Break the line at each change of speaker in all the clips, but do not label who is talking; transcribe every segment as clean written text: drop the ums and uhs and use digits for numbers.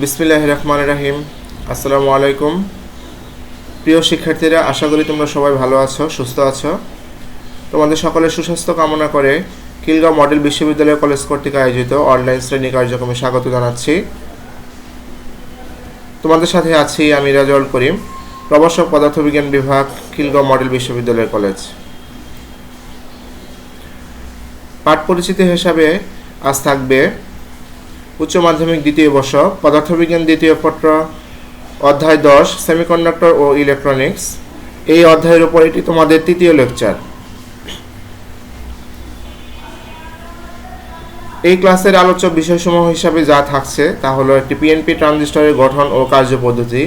বিসমিল্লাহির রহমানির রহিম। আসসালামু আলাইকুম প্রিয় শিক্ষার্থীরা, আশা করি তোমরা সবাই ভালো আছো, সুস্থ আছো। তোমাদের সকলের সুস্বাস্থ্য কামনা করে খিলগাঁও মডেল বিশ্ববিদ্যালয় কলেজ কর্তৃক আয়োজিত অনলাইন শ্রেণী কার্যক্রমে স্বাগত জানাচ্ছি। তোমাদের সাথে আছি আমি রাজওয়াল করিম, প্রভাষক পদার্থবিজ্ঞান বিভাগ, খিলগাঁও মডেল বিশ্ববিদ্যালয় কলেজ। পাঠ পরিচিতি হিসাবে আজ থাকবে উচ্চ মাধ্যমিক দ্বিতীয় বর্ষ পদার্থবিজ্ঞান দ্বিতীয় পত্র অধ্যায় 10 সেমিকন্ডাক্টর ও ইলেকট্রনিক্স। এই অধ্যায়ের উপর এটি তোমাদের তৃতীয় লেকচার। এই ক্লাসের আলোচ্য বিষয়সমূহ হিসাবে যা থাকছে তা হলো একটি পিএনপি ট্রানজিস্টরের গঠন ও কার্যপদ্ধতি,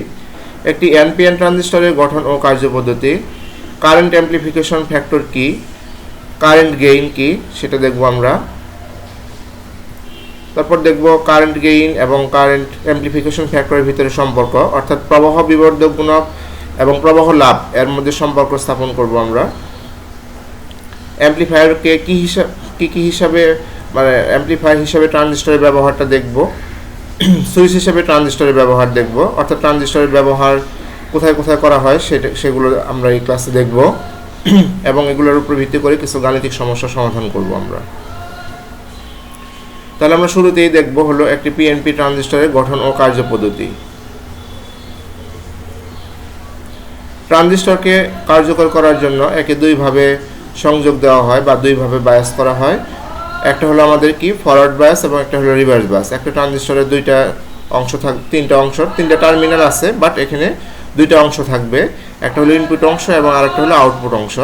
একটি এনপিএন ট্রানজিস্টরের গঠন ও কার্যপদ্ধতি, কারেন্ট অ্যামপ্লিফিকেশন ফ্যাক্টর কি, কারেন্ট গেইন কি সেটা দেখব আমরা। তারপর দেখব কারেন্ট গেইন এবং কারেন্ট অ্যামপ্লিফিকেশন ফ্যাক্টরের ভিতরে সম্পর্ক, অর্থাৎ প্রবাহ বিবর্ধক গুণক এবং প্রবাহ লাভ এর মধ্যে সম্পর্ক স্থাপন করব আমরা। অ্যামপ্লিফায়ারকে কি হিসাবে মানে অ্যামপ্লিফায়ার হিসাবে ট্রানজিস্টরের ব্যবহারটা দেখব, সুইচ হিসাবে ট্রানজিস্টরের ব্যবহার দেখব, অর্থাৎ ট্রানজিস্টরের ব্যবহার কোথায় কোথায় করা হয় সেগুলো আমরা এই ক্লাসে দেখব এবং এগুলোর উপর ভিত্তি করে কিছু গাণিতিক সমস্যার সমাধান করব আমরা। তাহলে আমরা শুরুতেই দেখব হলো একটি পিএনপি ট্রানজিস্টরের গঠন ও কার্যপদ্ধতি। ট্রানজিস্টরকে কার্যকর করার জন্য একে দুইভাবে সংযোগ দেওয়া হয় বা দুইভাবে বায়াস করা হয়। একটা হলো আমাদের কি ফরওয়ার্ড বায়াস এবং একটা হলো রিভার্স বায়াস। একটা ট্রানজিস্টরের দুইটা অংশ তিনটা টার্মিনাল আছে, বাট এখানে দুইটা অংশ থাকবে। একটা হলো ইনপুট অংশ এবং আরেকটা হলো আউটপুট অংশ।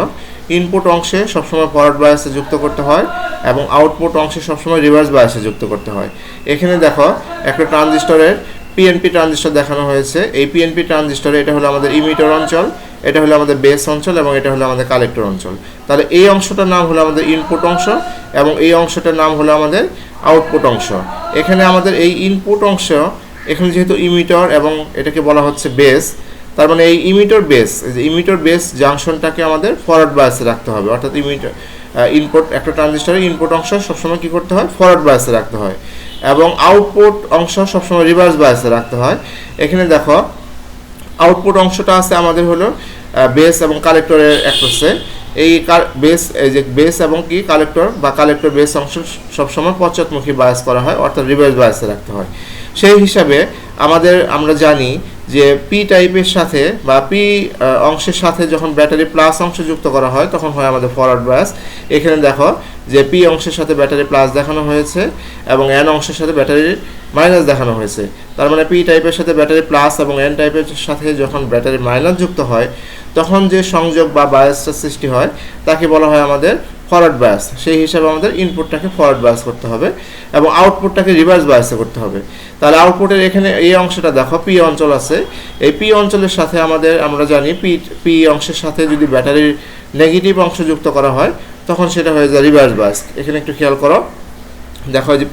ইনপুট অংশে সবসময় ফরওয়ার্ড বায়াসে যুক্ত করতে হয় এবং আউটপুট অংশে সবসময় রিভার্স বায়াসে যুক্ত করতে হয়। এখানে দেখো একটা ট্রানজিস্টরের পিএনপি ট্রানজিস্টর দেখানো হয়েছে। এই পিএনপি ট্রানজিস্টরে এটা হলো আমাদের ইমিটর অঞ্চল, এটা হলো আমাদের বেস অঞ্চল এবং এটা হলো আমাদের কালেক্টর অঞ্চল। তাহলে এই অংশটার নাম হলো আমাদের ইনপুট অংশ এবং এই অংশটার নাম হলো আমাদের আউটপুট অংশ। এখানে আমাদের এই ইনপুট অংশ, এখানে যেহেতু ইমিটর এবং এটাকে বলা হচ্ছে বেস, তার মানে এই ইমিটর বেস জাংশনটাকে আমাদের ফরওয়ার্ড বায়াসে রাখতে হবে। অর্থাৎ ইনপুট একটা ট্রানজিস্টরের ইনপুট অংশ সবসময় কী করতে হয়, ফরওয়ার্ড বায়াসে রাখতে হয় এবং আউটপুট অংশ সবসময় রিভার্স বায়াসে রাখতে হয়। এখানে দেখো আউটপুট অংশটা আছে আমাদের হলো বেস এবং কালেক্টরের অ্যাক্রসে। এই বেস এবং কি কালেক্টর বা কালেক্টর বেস অংশ সবসময় পশ্চাৎমুখী বায়াস করা হয়, অর্থাৎ রিভার্স বায়াসে রাখতে হয়। সেই হিসাবে আমরা জানি যে পি টাইপের সাথে বা পি অংশের সাথে যখন ব্যাটারি প্লাস অংশ যুক্ত করা হয় তখন হয় আমাদের ফরওয়ার্ড বায়াস। এখানে দেখো যে পি অংশের সাথে ব্যাটারি প্লাস দেখানো হয়েছে এবং এন অংশের সাথে ব্যাটারি মাইনাস দেখানো হয়েছে। তার মানে পি টাইপের সাথে ব্যাটারি প্লাস এবং এন টাইপের সাথে যখন ব্যাটারি মাইনাস যুক্ত হয় তখন যে সংযোগ বা বায়াসটা সৃষ্টি হয় তাকে বলা হয় আমাদের ফরওয়ার্ড বায়াস। সেই হিসাবে আমাদের ইনপুটটাকে ফরওয়ার্ড বায়াস করতে হবে এবং আউটপুটটাকে রিভার্স বায়াসে করতে হবে। তাহলে আউটপুটের এখানে এই অংশটা দেখো পি অঞ্চল আছে। এই পি অঞ্চলের সাথে আমরা জানি পি অংশের সাথে যদি ব্যাটারির নেগেটিভ অংশ যুক্ত করা হয় তখন সেটা হয়ে যায় রিভার্স বায়াস। এখানে একটু খেয়াল করো, দেখো যে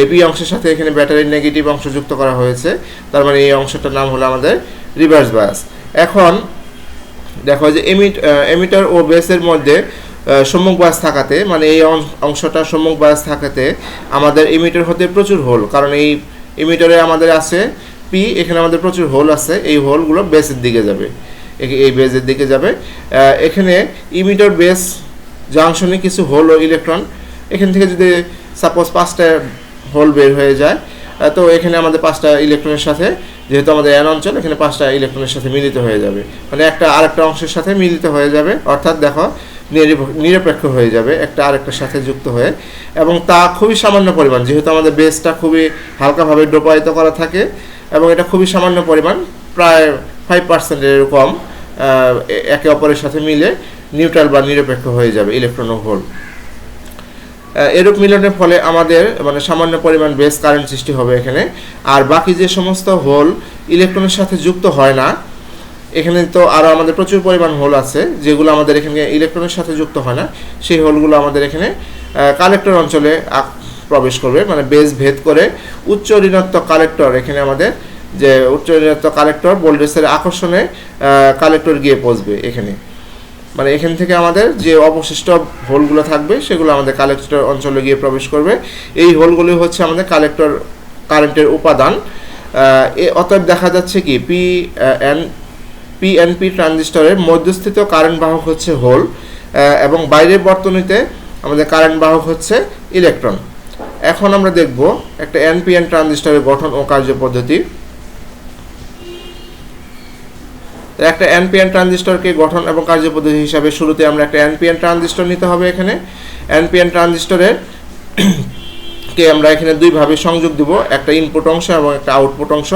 এই পি অংশের সাথে এখানে ব্যাটারির নেগেটিভ অংশ যুক্ত করা হয়েছে, তার মানে এই অংশটার নাম হলো আমাদের রিভার্স বায়াস। এখন দেখো যে এমিটার ও বেসের মধ্যে সম্মুখ বায়াস থাকাতে, মানে এই অংশটা সম্মুখ বায়াস থাকাতে আমাদের এমিটার হতে প্রচুর হোল, কারণ এই এমিটারে আমাদের আছে পি, এখানে আমাদের প্রচুর হোল আছে। এই হোলগুলো বেসের দিকে যাবে, এই বেসের দিকে যাবে। এখানে ইমিটার বেস জাংশনে কিছু হোল ও ইলেকট্রন, এখান থেকে যদি সাপোজ 5টা হোল বের হয়ে যায় তো এখানে আমাদের 5টা ইলেকট্রনের সাথে, যেহেতু আমাদের এন অঞ্চল, এখানে 5টা ইলেকট্রনের সাথে মিলিত হয়ে যাবে, মানে একটা আরেকটা অংশের সাথে মিলিত হয়ে যাবে, অর্থাৎ দেখো নিরপেক্ষ হয়ে যাবে একটা আরেকটার সাথে যুক্ত হয়ে। এবং তা খুবই সামান্য পরিমাণ, যেহেতু আমাদের বেসটা খুবই হালকাভাবে ডোপায়িত করা থাকে এবং এটা খুবই সামান্য পরিমাণ, প্রায় 5% কম, একে অপরের সাথে মিলে নিউট্রাল বা নিরপেক্ষ হয়ে যাবে ইলেকট্রন ও হোল। এরূপ মিলনের ফলে আমাদের মানে সামান্য পরিমাণ বেস কারেন্ট সৃষ্টি হবে এখানে। আর বাকি যে সমস্ত হোল ইলেকট্রনের সাথে যুক্ত হয় না, এখানে তো আরও আমাদের প্রচুর পরিমাণ হোল আছে যেগুলো আমাদের এখানে ইলেকট্রনের সাথে যুক্ত হয় না, সেই হোলগুলো আমাদের এখানে কালেক্টর অঞ্চলে প্রবেশ করবে, মানে বেস ভেদ করে উচ্চ ঋণাত্মক কালেক্টর, এখানে আমাদের যে উচ্চ ঋণাত্মক কালেক্টর ভোল্টেজের আকর্ষণে কালেক্টর গিয়ে পৌঁছবে এখানে। মানে এখান থেকে আমাদের যে অবশিষ্ট হোলগুলো থাকবে সেগুলো আমাদের কালেক্টর অঞ্চলে গিয়ে প্রবেশ করবে। এই হোলগুলি হচ্ছে আমাদের কালেক্টর কারেন্টের উপাদান। অতএব দেখা যাচ্ছে কি পিএনপি ট্রানজিস্টরের মধ্যস্থিত কারেন্ট বাহক হচ্ছে হোল এবং বাইরের বর্তনীতে আমাদের কারেন্ট বাহক হচ্ছে ইলেকট্রন। এখন আমরা দেখব একটা এনপিএন ট্রানজিস্টরের গঠন ও কার্যপদ্ধতি। একটা এনপিএন ট্রানজিস্টরকে গঠন এবং কার্যপদ্ধতি হিসাবে শুরুতে আমরা একটা এনপিএন ট্রানজিস্টর নিতে হবে। এখানে এনপিএন ট্রানজিস্টরের কে আমরা এখানে দুইভাবে সংযোগ দিব, একটা ইনপুট অংশ এবং একটা আউটপুট অংশ।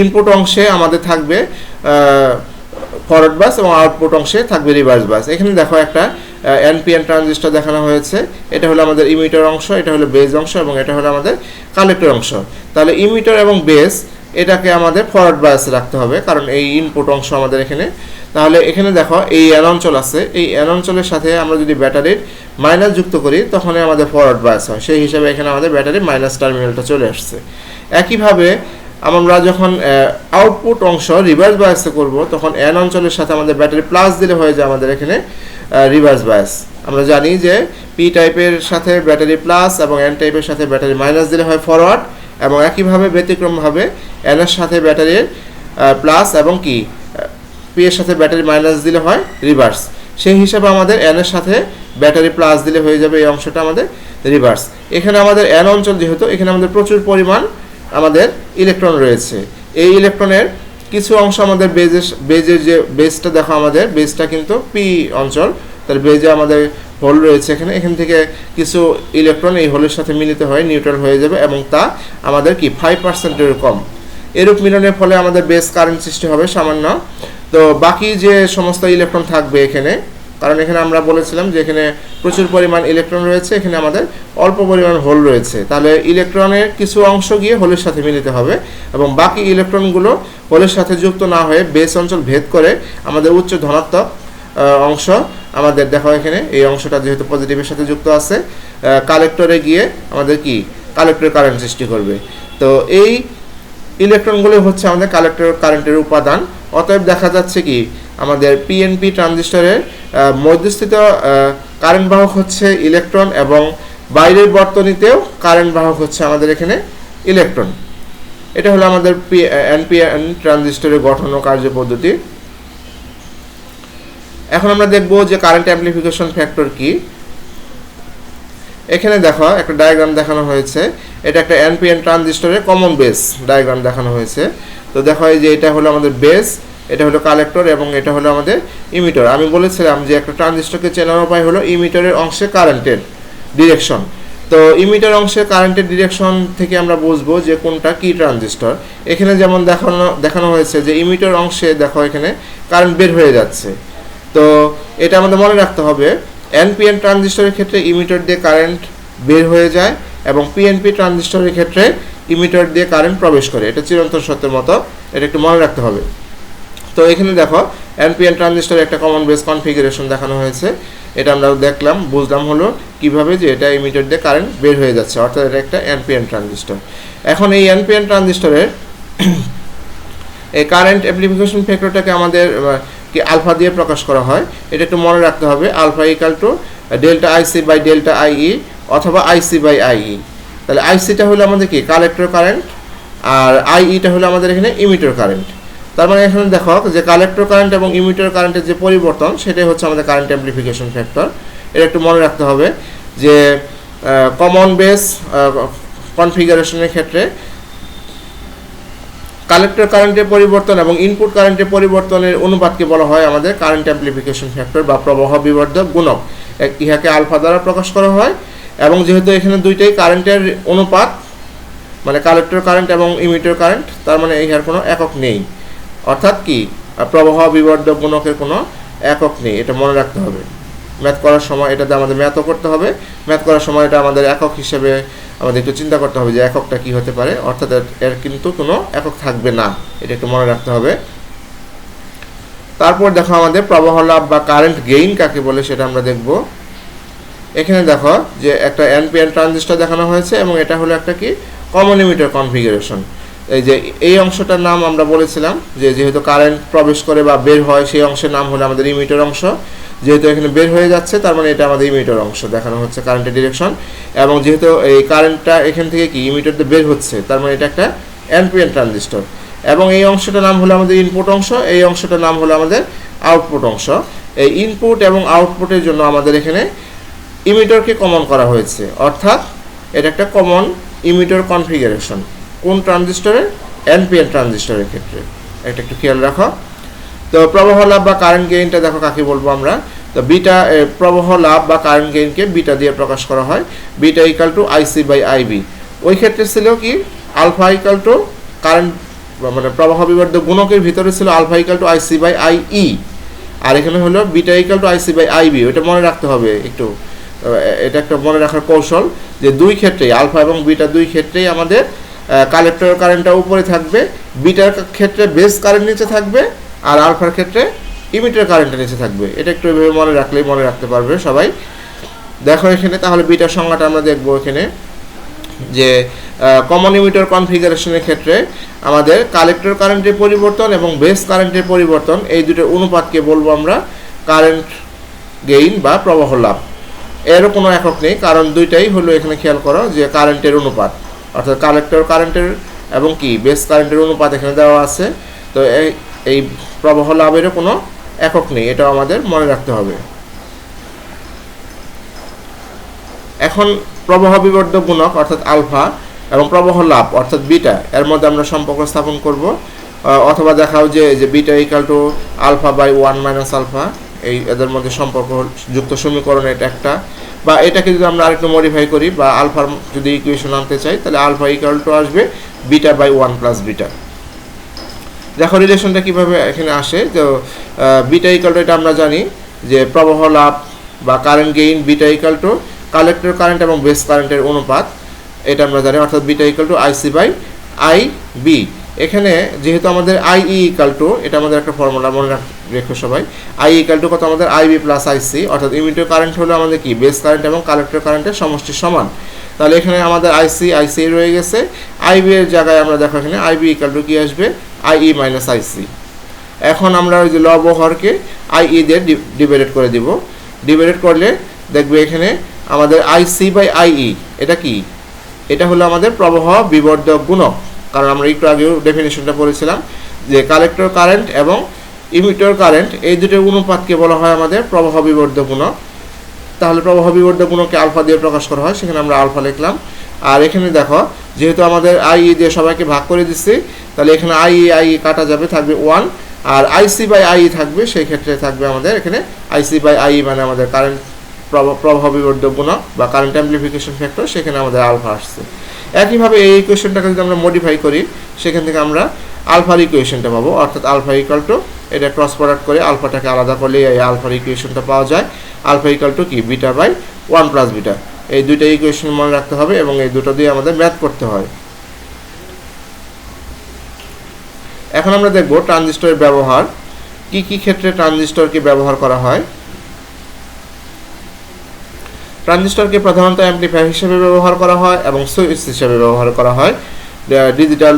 ইনপুট অংশে আমাদের থাকবে ফরওয়ার্ড বাস এবং আউটপুট অংশে থাকবে রিভার্স বাস। এখানে দেখো একটা এনপিএন ট্রানজিস্টর দেখানো হয়েছে। এটা হলো আমাদের ইমিটার অংশ, এটা হলো বেজ অংশ এবং এটা হলো আমাদের কালেক্টর অংশ। তাহলে ইমিটার এবং বেজ এটাকে আমাদের ফরওয়ার্ড বায়াসে রাখতে হবে, কারণ এই ইনপুট অংশ আমাদের এখানে। তাহলে এখানে দেখো এই এন অঞ্চল আছে, এই এন অঞ্চলের সাথে আমরা যদি ব্যাটারির মাইনাস যুক্ত করি তখনই আমাদের ফরওয়ার্ড বায়াস হয়। সেই হিসাবে এখানে আমাদের ব্যাটারির মাইনাস টার্মিনালটা চলে আসছে। একইভাবে আমরা যখন আউটপুট অংশ রিভার্স বায়াসে করব তখন এন অঞ্চলের সাথে আমাদের ব্যাটারি প্লাস দিলে হয়ে যায় আমাদের এখানে রিভার্স বায়াস। আমরা জানি যে পি টাইপের সাথে ব্যাটারি প্লাস এবং এন টাইপের সাথে ব্যাটারি মাইনাস দিলে হয় ফরওয়ার্ড, এবং একইভাবে ব্যতিক্রমভাবে এন এর সাথে ব্যাটারির প্লাস এবং কি পি এর সাথে ব্যাটারি মাইনাস দিলে হয় রিভার্স। সেই হিসাবে আমাদের এন এর সাথে ব্যাটারি প্লাস দিলে হয়ে যাবে এই অংশটা আমাদের রিভার্স। এখানে আমাদের এন অঞ্চল যেহেতু, এখানে আমাদের প্রচুর পরিমাণ আমাদের ইলেকট্রন রয়েছে। এই ইলেকট্রনের কিছু অংশ আমাদের বেজের যে বেজটা দেখো, আমাদের বেজটা কিন্তু পি অঞ্চল, তার বেজে আমাদের হোল রয়েছে এখানে। এখান থেকে কিছু ইলেকট্রন এই হোলের সাথে মিলিত হয়ে নিউট্রাল হয়ে যাবে এবং তা আমাদের কি 5%-এর কম। এরূপ মিলনের ফলে আমাদের বেস কারেন্ট সৃষ্টি হবে সামান্য। তো বাকি যে সমস্ত ইলেকট্রন থাকবে এখানে, কারণ এখানে আমরা বলেছিলাম যে এখানে প্রচুর পরিমাণ ইলেকট্রন রয়েছে, এখানে আমাদের অল্প পরিমাণ হোল রয়েছে। তাহলে ইলেকট্রনের কিছু অংশ গিয়ে হোলের সাথে মিলিত হবে এবং বাকি ইলেকট্রনগুলো হোলের সাথে যুক্ত না হয়ে বেস অঞ্চল ভেদ করে আমাদের উচ্চ ধনাত্মক অংশ আমাদের দেখো এখানে এই অংশটা যেহেতু পজিটিভের সাথে যুক্ত আছে, কালেক্টরে গিয়ে আমাদের কি কালেক্টর কারেন্ট সৃষ্টি করবে। তো এই ইলেকট্রনগুলো হচ্ছে আমাদের কালেক্টর কারেন্টের উপাদান। অতএব দেখা যাচ্ছে কি আমাদের পিএনপি ট্রানজিস্টরের মধ্যস্থিত কারেন্ট বাহক হচ্ছে ইলেকট্রন এবং বাইরের বর্তনীতেও কারেন্ট বাহক হচ্ছে আমাদের এখানে ইলেকট্রন। এটা হলো আমাদের এনপিএন ট্রানজিস্টরের গঠন ও কার্যপদ্ধতি। এখন আমরা দেখব যে কারেন্ট অ্যামপ্লিফিকেশন ফ্যাক্টর কি। এখানে দেখো একটা ডায়াগ্রাম দেখানো হয়েছে, এটা একটা এনপিএন ট্রানজিস্টরের কমন বেস ডায়াগ্রাম দেখানো হয়েছে। তো দেখো এই যে এটা হলো আমাদের বেস, এটা হলো কালেক্টর এবং এটা হলো আমাদের ইমিটার। আমি বলেছিলাম যে একটা ট্রানজিস্টরকে চেনার উপায় হলো ইমিটারের অংশে কারেন্টের ডিরেকশন। তো ইমিটার অংশে কারেন্টের ডিরেকশন থেকে আমরা বুঝবো যে কোনটা কি ট্রানজিস্টর। এখানে যেমন দেখানো হয়েছে যে ইমিটার অংশে দেখো এখানে কারেন্ট বের হয়ে যাচ্ছে। তো এটা আমাদের মনে রাখতে হবে, এনপিএন ট্রানজিস্টরের ক্ষেত্রে ইমিটার দিয়ে কারেন্ট বের হয়ে যায় এবং পিএনপি ট্রানজিস্টরের ক্ষেত্রে ইমিটার দিয়ে কারেন্ট প্রবেশ করে। এটা চিরন্তন সত্যের মতো, এটা একটু মনে রাখতে হবে। তো এখানে দেখো এনপিএন ট্রানজিস্টরের একটা কমন বেস কনফিগারেশন দেখানো হয়েছে। এটা আমরা দেখলাম, বুঝলাম হলো কিভাবে যে এটা ইমিটার দিয়ে কারেন্ট বের হয়ে যাচ্ছে, অর্থাৎ এটা একটা এনপিএন ট্রানজিস্টর। এখন এই এনপিএন ট্রানজিস্টরের এই কারেন্ট অ্যামপ্লিফিকেশন ফ্যাক্টরটাকে আমাদের কি আলফা দিয়ে প্রকাশ করা হয়। এটা একটু মনে রাখতে হবে, alpha equal to delta IC by delta IE অথবা আইসি বাই আইই। তাহলে আইসিটা হলো আমাদের কি কালেক্টর কারেন্ট আর আইইটা হলো আমাদের এখানে ইমিটার কারেন্ট। তার মানে এখানে দেখো যে কালেক্টর কারেন্ট এবং ইমিটার কারেন্টের যে পরিবর্তন সেটাই হচ্ছে আমাদের কারেন্ট অ্যামপ্লিফিকেশন ফ্যাক্টর। এটা একটু মনে রাখতে হবে যে কমন বেস কনফিগারেশনের ক্ষেত্রে কালেক্টর কারেন্টের পরিবর্তন এবং ইনপুট কারেন্টের পরিবর্তনের অনুপাতকে বলা হয় আমাদের কারেন্ট অ্যামপ্লিফিকেশন ফ্যাক্টর বা প্রবাহ বিবর্ধক গুণক। ইহাকে আলফা দ্বারা প্রকাশ করা হয় এবং যেহেতু এখানে দুইটাই কারেন্টের অনুপাত, মানে কালেক্টর কারেন্ট এবং ইমিটার কারেন্ট, তার মানে ইহার কোনো একক নেই, অর্থাৎ কি প্রবাহ বিবর্ধক গুণকের কোনো একক নেই। এটা মনে রাখতে হবে। ম্যাথ করার সময় এটাতে আমাদের ম্যাথও করতে হবে। ম্যাথ করার সময় এটা আমাদের একক হিসেবে আমাদের একটু চিন্তা করতে হবে যে এককটা কি হতে পারে, অর্থাৎ এর কিন্তু কোনো একক থাকবে না, এটা একটু মনে রাখতে হবে। তারপর দেখো আমাদের প্রবাহ লাভ বা কারেন্ট গেইন কাকে বলে সেটা আমরা দেখব। এখানে দেখো যে একটা এনপিএন ট্রানজিস্টর দেখানো হয়েছে এবং এটা হলো একটা কি কমন ইমিটার কনফিগারেশন। এই যে এই অংশটার নাম আমরা বলেছিলাম যে যেহেতু কারেন্ট প্রবেশ করে বা বের হয় সেই অংশের নাম হলো আমাদের ইমিটার অংশ। যেহেতু এখানে বের হয়ে যাচ্ছে তার মানে এটা আমাদের ইমিটার অংশ দেখানো হচ্ছে কারেন্টের ডিরেকশন। এবং যেহেতু এই কারেন্টটা এখান থেকে কি ইমিটার দিয়ে বের হচ্ছে তার মানে এটা একটা এনপিএন ট্রানজিস্টর, এবং এই অংশটার নাম হলো আমাদের ইনপুট অংশ, এই অংশটার নাম হলো আমাদের আউটপুট অংশ। এই ইনপুট এবং আউটপুটের জন্য আমাদের এখানে ইমিটরকে কমন করা হয়েছে, অর্থাৎ এটা একটা কমন ইমিটর কনফিগারেশন। কোন ট্রানজিস্টরের? এনপিএন ট্রানজিস্টরের ক্ষেত্রে। এটা একটু খেয়াল রাখো। তো প্রবাহ লাভ বা কারেন্ট গেইনটা দেখো কাকে বলবো আমরা। তো বিটা, প্রবাহ লাভ বা কারেন্ট গেইনকে বিটা দিয়ে প্রকাশ করা হয়। Beta equal to IC by IB. ওই ক্ষেত্রে ছিল কি আলফা ইকাল টু কারেন্ট, মানে প্রবাহ বিবর্ধক গুণকের ভিতরে ছিল alpha equal to IC by IE, আর এখানে হলো beta equal to IC by IB. ওইটা মনে রাখতে হবে একটু, এটা একটা মনে রাখার কৌশল যে দুই ক্ষেত্রেই আলফা এবং বিটা দুই ক্ষেত্রেই আমাদের কালেক্টর কারেন্টটা উপরে থাকবে, বিটার ক্ষেত্রে বেস কারেন্ট নিচে থাকবে, আর আলফার ক্ষেত্রে ইমিটার কারেন্টটা নিচে থাকবে। এটা একটু এভাবে মনে রাখলেই মনে রাখতে পারবে সবাই। দেখো এখানে তাহলে বিটার সংজ্ঞাটা আমরা দেখবো এখানে, যে কমন ইমিটার কনফিগারেশনের ক্ষেত্রে আমাদের কালেক্টর কারেন্টের পরিবর্তন এবং বেস কারেন্টের পরিবর্তন, এই দুটোর অনুপাতকে বলবো আমরা কারেন্ট গেইন বা প্রবাহ লাভ। এরও কোনো একক নেই, কারণ দুইটাই হলো এখানে খেয়াল করো যে কারেন্টের অনুপাত, অর্থাৎ কালেক্টর কারেন্টের এবং কি বেস কারেন্টের অনুপাত এখানে দেওয়া আছে। তো এই প্রবাহ লাভেরও কোনো একক নেই, এটাও আমাদের মনে রাখতে হবে। এখন প্রবাহ বিবর্ধক গুণক অর্থাৎ আলফা এবং প্রবাহ লাভ অর্থাৎ বিটা, এর মধ্যে আমরা সম্পর্ক স্থাপন করব, অথবা দেখাও যে beta equal to alpha by 1 minus alpha, এই এদের মধ্যে সম্পর্ক যুক্ত সমীকরণ এটা একটা। বা এটাকে যদি আমরা আরেকটু মডিফাই করি বা আলফার যদি ইকুয়েশন আনতে চাই, তাহলে আলফা ইকাল টু আসবে বিটা বাই 1 প্লাস বিটা। দেখো রিলেশনটা কীভাবে এখানে আসে। তো বিটা ইকাল টু এটা আমরা জানি যে প্রবাহ লাভ বা current gain beta equal to collector current এবং বেস কারেন্টের অনুপাত, এটা আমরা জানি, অর্থাৎ beta equal to IC by I B. এখানে যেহেতু আমাদের আইই ইকাল টু, এটা আমাদের একটা ফর্মুলা মনে রেখো সবাই, আই ইকাল টু কত আমাদের আইবি প্লাস আইসি, অর্থাৎ ইমিটার কারেন্ট হলো আমাদের কি বেস কারেন্ট এবং কালেক্টর কারেন্টের সমষ্টি সমান। তাহলে এখানে আমাদের আইসি রয়ে গেছে, আইবি এর জায়গায় আমরা দেখো এখানে আইবি ইকাল টু কি আসবে আইই মাইনাস আইসি। এখন আমরা ওই যে লব ও হরকে আইই দিয়ে ডিভাইডেড করে দিব, ডিভাইডেড করলে দেখবে এখানে আমাদের আইসি বাই আইই, এটা কি? এটা হলো আমাদের প্রবাহ বিবর্ধক গুণক। কারণ আমরা একটু আগেও ডেফিনেশনটা পড়েছিলাম যে কালেক্টর কারেন্ট এবং ইমিটার কারেন্ট এই দুটোর অনুপাতকে বলা হয় আমাদের প্রবাহ বিবর্ধক গুণক। তাহলে প্রবাহ বিবর্ধক গুণককে আলফা দিয়ে প্রকাশ করা হয়, সেখানে আমরা আলফা লিখলাম। আর এখানে দেখো যেহেতু আমাদের আইই দিয়ে সবাইকে ভাগ করে দিচ্ছি, তাহলে এখানে আইই কাটা যাবে, থাকবে 1, আর আইসি বাই আইই থাকবে, সেই ক্ষেত্রে থাকবে আমাদের এখানে আইসি বাই আইই, মানে আমাদের কারেন্ট প্রবাহ বিবর্ধক গুণক বা কারেন্ট অ্যাম্প্লিফিকেশন ফ্যাক্টর, সেখানে আমাদের আলফা আসছে। একইভাবে এই ইকুয়েশনটাকে যদি আমরা মডিফাই করি, সেখান থেকে আমরা আলফার ইকুয়েশনটা পাবো, অর্থাৎ আলফা ইকাল টু এটা ক্রস প্রোডাক্ট করে আলফাটাকে আলাদা করলে এই আলফার ইকুয়েশনটা পাওয়া যায়। আলফা ইকাল টু কি বিটা বাই 1 প্লাস বিটা। এই দুইটা ইকুয়েশন মনে রাখতে হবে এবং এই দুটো দিয়ে আমাদের ম্যাথ করতে হয়। এখন আমরা দেখব ট্রানজিস্টরের ব্যবহার, কি কি ক্ষেত্রে ট্রানজিস্টরকে ব্যবহার করা হয়। ট্রানজিস্টরকে প্রধানত অ্যাম্পলিফায়ার হিসেবে ব্যবহার করা হয় এবং সুইচ হিসেবে ব্যবহার করা হয়। ডিজিটাল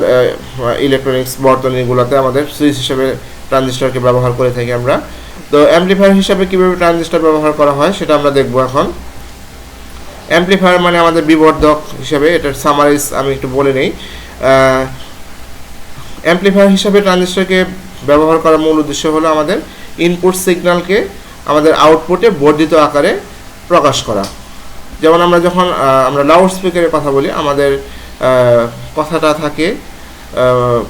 ইলেকট্রনিক্স বর্তনীগুলোতে আমাদের সুইচ হিসেবে ট্রানজিস্টরকে ব্যবহার করে থাকি আমরা। তো অ্যাম্পলিফায়ার হিসেবে কীভাবে ট্রানজিস্টর ব্যবহার করা হয় সেটা আমরা দেখব এখন। অ্যাম্পলিফায়ার মানে আমাদের বিবর্ধক হিসেবে, এটার সামারাইজ আমি একটু বলে নেই। অ্যাম্পলিফায়ার হিসেবে ট্রানজিস্টরকে ব্যবহার করার মূল উদ্দেশ্য হলো আমাদের ইনপুট সিগন্যালকে আমাদের আউটপুটে বর্ধিত আকারে প্রকাশ করা। যেমন আমরা যখন আমরা লাউড স্পিকারের কথা বলি, আমাদের কথাটা থাকে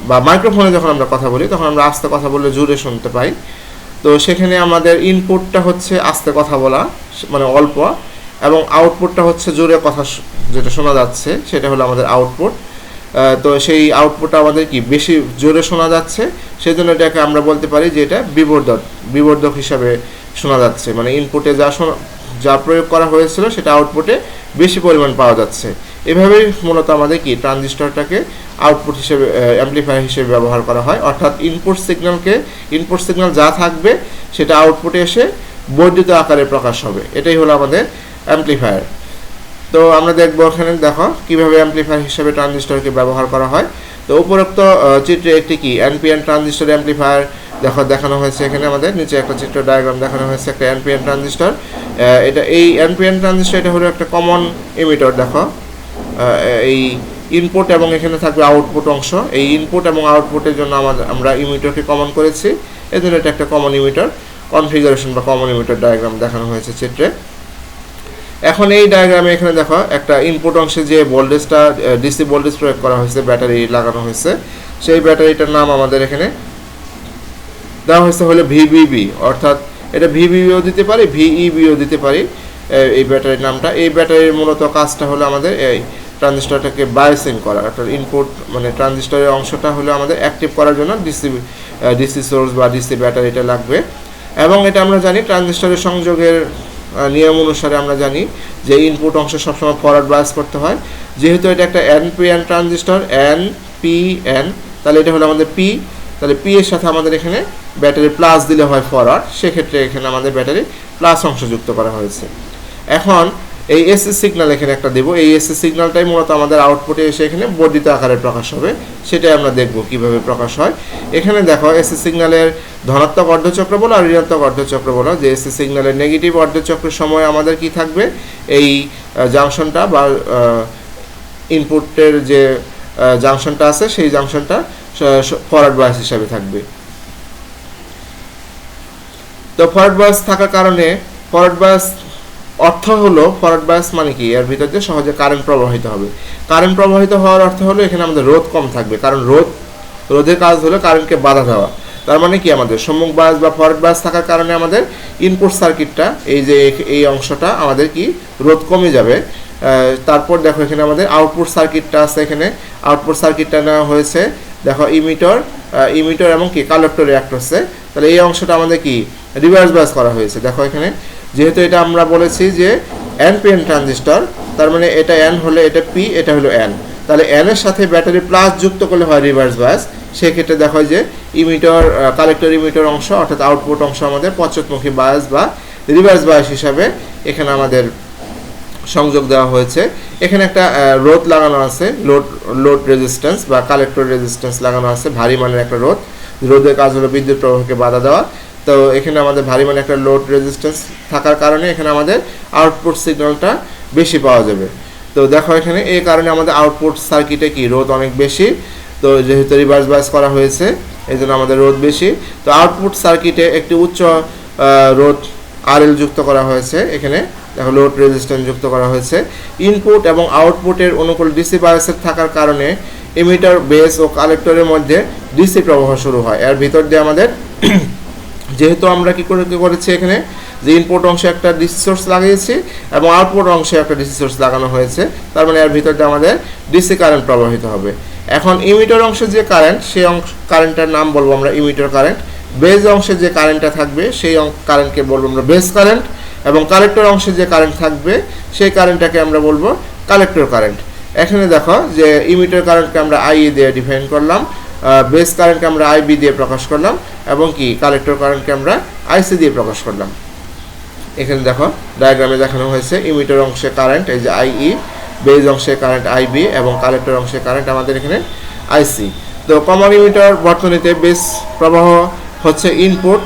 বা মাইক্রোফোনে যখন আমরা কথা বলি, তখন আমরা আস্তে কথা বললে জোরে শুনতে পাই। তো সেখানে আমাদের ইনপুটটা হচ্ছে আস্তে কথা বলা, মানে অল্প, এবং আউটপুটটা হচ্ছে জোরে কথা যেটা শোনা যাচ্ছে, সেটা হলো আমাদের আউটপুট। তো সেই আউটপুটটা আমাদের কি বেশি জোরে শোনা যাচ্ছে, সেই জন্য এটাকে আমরা বলতে পারি যে এটা বিবর্ধক হিসাবে শোনা যাচ্ছে, মানে ইনপুটে যা প্রয়োগ করা হয়েছিল সেটা আউটপুটে বেশি পরিমাণ পাওয়া যাচ্ছে। এভাবেই মূলত আমাদের কি ট্রানজিস্টরটাকে আউটপুট হিসেবে অ্যাম্পলিফায়ার হিসেবে ব্যবহার করা হয়, অর্থাৎ ইনপুট সিগন্যাল যা থাকবে সেটা আউটপুটে এসে বর্ধিত আকারে প্রকাশ হবে, এটাই হলো আমাদের অ্যাম্পলিফায়ার। তো আমরা দেখব এখানে দেখো কিভাবে অ্যাম্পলিফায়ার হিসেবে ট্রানজিস্টরকে ব্যবহার করা হয়। তো উপরোক্ত চিত্রে একটি কি এনপিএন ট্রানজিস্টর অ্যাম্পলিফায়ার দেখানো হয়েছে। এখানে আমাদের নিচে একটা চিত্র ডায়াগ্রাম দেখানো হয়েছে একটা এনপিএন ট্রানজিস্টর। এই এনপিএন ট্রানজিস্টর এটা হলো একটা কমন ইমিটর। দেখো এই ইনপুট এবং এখানে থাকবে আউটপুট অংশ। এই ইনপুট এবং আউটপুটের জন্য আমরা ইমিটারকে কমন করেছি, এই জন্য এটা একটা কমন ইমিটার কনফিগারেশন বা কমন ইমিটার ডায়াগ্রাম দেখানো হয়েছে চিত্রে। এখন এই ডায়াগ্রামে এখানে দেখো একটা ইনপুট অংশে যে ভোল্টেজটা ডিসি ভোল্টেজ প্রয়োগ করা হয়েছে, ব্যাটারি লাগানো হয়েছে, সেই ব্যাটারিটার নাম আমাদের এখানে দেওয়া হয়েছে হলো ভিবিবি, অর্থাৎ এটা ভিবিবিও দিতে পারি, ভিইবিও দিতে পারি এই ব্যাটারির নামটা। এই ব্যাটারির মূলত কাজটা হলো আমাদের এই ট্রানজিস্টরটাকে বায়াসিং করা, অর্থাৎ ইনপুট মানে ট্রানজিস্টরের অংশটা হলো আমাদের অ্যাক্টিভ করার জন্য ডিসি সোর্স বা ডিসি ব্যাটারিটা লাগবে। এবং এটা আমরা জানি ট্রানজিস্টরের সংযোগের নিয়ম অনুসারে আমরা জানি যে ইনপুট অংশ সবসময় ফরওয়ার্ড বায়াস করতে হয়। যেহেতু এটা একটা এনপিএন ট্রানজিস্টর, এনপিএন, তাহলে এটা হলো আমাদের পি, তাহলে পি এর সাথে আমাদের এখানে ব্যাটারি প্লাস দিলে হয় ফরওয়ার্ড, সেক্ষেত্রে এখানে আমাদের ব্যাটারি প্লাস অংশ যুক্ত করা হয়েছে। এখন এই এসি সিগন্যাল এখানে একটা দেব, এই এসি সিগন্যালটাই মূলত আমাদের আউটপুটে এসে এখানে বর্ধিত আকারে প্রকাশ হবে, সেটাই আমরা দেখব কিভাবে প্রকাশ হয়। এখানে দেখো এসি সিগন্যালের ধনাত্মক অর্ধচক্র বলো আর ঋণাত্মক অর্ধচক্র বলো, যে এসি সিগন্যালের নেগেটিভ অর্ধচক্রের সময় আমাদের কি থাকবে, এই জাংশনটা বা ইনপুটের যে জাংশনটা আছে সেই জাংশনটা ফরওয়ার্ড বায়াস হিসাবে থাকবে। তো ফরওয়ার্ড বায়াস থাকার কারণে ফরওয়ার্ড বায়াস অর্থ হলো, ফরওয়ার্ড বায়াস মানে কি, এর ভিতর দিয়ে সহজে কারেন্ট প্রবাহিত হবে। কারেন্ট প্রবাহিত হওয়ার অর্থ হলো এখানে আমাদের রোধ কম থাকবে, কারণ রোধের কাজ হলো কারেন্টকে বাধা দেওয়া। তার মানে কি আমাদের সম্মুখ বায়াস বা ফরওয়ার্ড বায়াস থাকার কারণে আমাদের ইনপুট সার্কিটটা এই যে এই অংশটা আমাদের কি রোধ কমে যাবে। তারপর দেখো এখানে আমাদের আউটপুট সার্কিটটা আছে, এখানে আউটপুট সার্কিটটা নেওয়া হয়েছে দেখো ইমিটার এবং কি কালেক্টর রিঅ্যাক্টরসে, তাহলে এই অংশটা আমাদের কি রিভার্স বায়াস করা হয়েছে। দেখো এখানে যেহেতু এটা আমরা বলেছি যে এনপিএন ট্রানজিস্টর, তার মানে এটা এন হলে এটা পি, এটা হলো এন, তাহলে এন এর সাথে ব্যাটারি প্লাস যুক্ত করলে হয় রিভার্স বায়াস। সেক্ষেত্রে দেখা হয় যে কালেক্টর ইমিটার অংশ অর্থাৎ আউটপুট অংশ আমাদের পশ্চাৎমুখী বায়াস বা রিভার্স বায়াস হিসাবে এখানে আমাদের সংযোগ দেওয়া হয়েছে। এখানে একটা রোধ লাগানো আছে, লোড রেজিস্ট্যান্স বা কালেক্টর রেজিস্ট্যান্স লাগানো আছে, ভারী মানের একটা রোধের কাজ হলো বিদ্যুৎ প্রবাহকে বাধা দেওয়া। তো এখানে আমাদের ভারী মানে একটা লোড রেজিস্ট্যান্স থাকার কারণে এখানে আমাদের আউটপুট সিগন্যালটা বেশি পাওয়া যাবে। তো দেখো এখানে এই কারণে আমাদের আউটপুট সার্কিটে কি রোধ অনেক বেশি, তো যেহেতু রিভার্স বায়াস করা হয়েছে এই জন্য আমাদের রোধ বেশি। তো আউটপুট সার্কিটে একটি উচ্চ রোধ আরএল যুক্ত করা হয়েছে, এখানে দেখো লোড রেজিস্ট্যান্স যুক্ত করা হয়েছে। ইনপুট এবং আউটপুটের অনুকূল ডিসি বায়াসের থাকার কারণে এমিটার, বেস ও কালেক্টরের মধ্যে ডিসি প্রবাহ শুরু হয়। এর ভিতর দিয়ে আমাদের যেহেতু আমরা কি করেছি এখানে যে ইনপুট অংশে একটা ডিসি সোর্স লাগিয়েছি এবং আউটপুট অংশে একটা ডিসি সোর্স লাগানো হয়েছে, তার মানে এর ভিতর দিয়ে আমাদের ডিসি কারেন্ট প্রবাহিত হবে। এখন ইমিটার অংশে যে কারেন্ট, সেই কারেন্টের নাম বলবো আমরা ইমিটার কারেন্ট। বেস অংশে যে কারেন্টটা থাকবে সেই কারেন্টকে বলবো আমরা বেস কারেন্ট, এবং কালেক্টর অংশে যে কারেন্ট থাকবে সেই কারেন্টটাকে আমরা বলবো কালেক্টর কারেন্ট। এখানে দেখো যে ইমিটার কারেন্টকে আমরা আই দিয়ে ডিফাইন করলাম, বেস কারেন্টকে আমরা আইবি দিয়ে প্রকাশ করলাম, এবং কি কালেক্টর কারেন্টকে আমরা আইসি দিয়ে প্রকাশ করলাম। এখানে দেখো ডায়াগ্রামে দেখানো হয়েছে ইমিটার অংশে কারেন্ট এই যে আইই, বেস অংশে কারেন্ট আইবি এবং কালেক্টর অংশে কারেন্ট আমাদের এখানে আইসি। তো কমন ইমিটার বর্তনীতে বেস প্রবাহ হচ্ছে ইনপুট,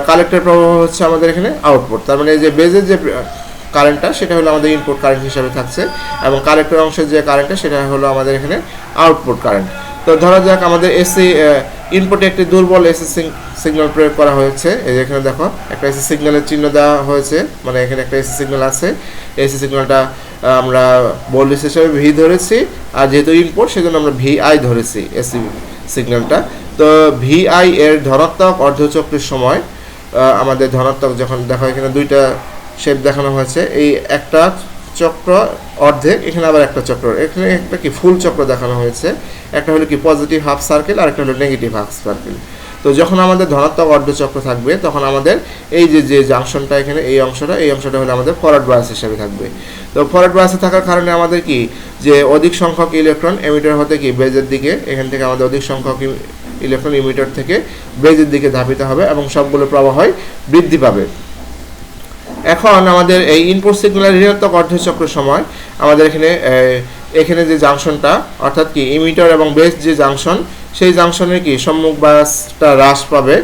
কালেক্টর প্রবাহ হচ্ছে আমাদের এখানে আউটপুট। তার মানে যে বেজের যে কারেন্টটা সেটা হলো আমাদের ইনপুট কারেন্ট হিসাবে থাকছে, এবং কালেক্টর অংশের যে কারেন্টটা সেটা হলো আমাদের এখানে আউটপুট কারেন্ট। তো ধরা যাক আমাদের এসি ইনপুটে একটি দুর্বল এসি সিগন্যাল প্রয়োগ করা হয়েছে, এই যে এখানে দেখো একটা এসি সিগন্যালের চিহ্ন দেওয়া হয়েছে, মানে এখানে একটা এসি সিগন্যাল আছে। এসি সিগন্যালটা আমরা ভোল্টেজ হিসাবে ভি ধরেছি, আর যেহেতু ইনপুট সেজন্য আমরা ভিআই ধরেছি এসি সিগন্যালটা। তো ভিআই এর ধনাত্মক অর্ধচক্রের সময় আমাদের ধনাত্মক যখন দেখো এখানে দুইটা শেপ দেখানো হয়েছে, এই একটা চক্র অর্ধেক, এখানে আবার একটা চক্র, এখানে একটা কি ফুল চক্র দেখানো হয়েছে, একটা হলো কি পজিটিভ হাফ সার্কেল আর একটা হলো নেগেটিভ হাফ সার্কেল। তো যখন আমাদের ধনাত্মক অর্ধচক্র থাকবে তখন আমাদের এই যে জাংশনটা এখানে এই অংশটা হলো আমাদের ফরওয়ার্ড বায়াস হিসেবে থাকবে। তো ফরওয়ার্ড বায়াসে থাকার কারণে আমাদের কি যে অধিক সংখ্যক ইলেকট্রন এমিটার হতে কি বেজের দিকে, এখান থেকে আমাদের অধিক সংখ্যক ইলেকট্রন ইমিটার থেকে বেজের দিকে ধাবিত হবে এবং সবগুলো প্রবাহ বৃদ্ধি পাবে। এখন আমাদের এই ইনপুট সিগন্যালের ঋণাত্মক অর্ধচক্রের সময় আমাদের এখানে যে জাংশনটা অর্থাৎ কি ইমিটার এবং বেস যে জাংশন, সেই জাংশনে কি সম্মুখ বায়াসটা হ্রাস পাবে,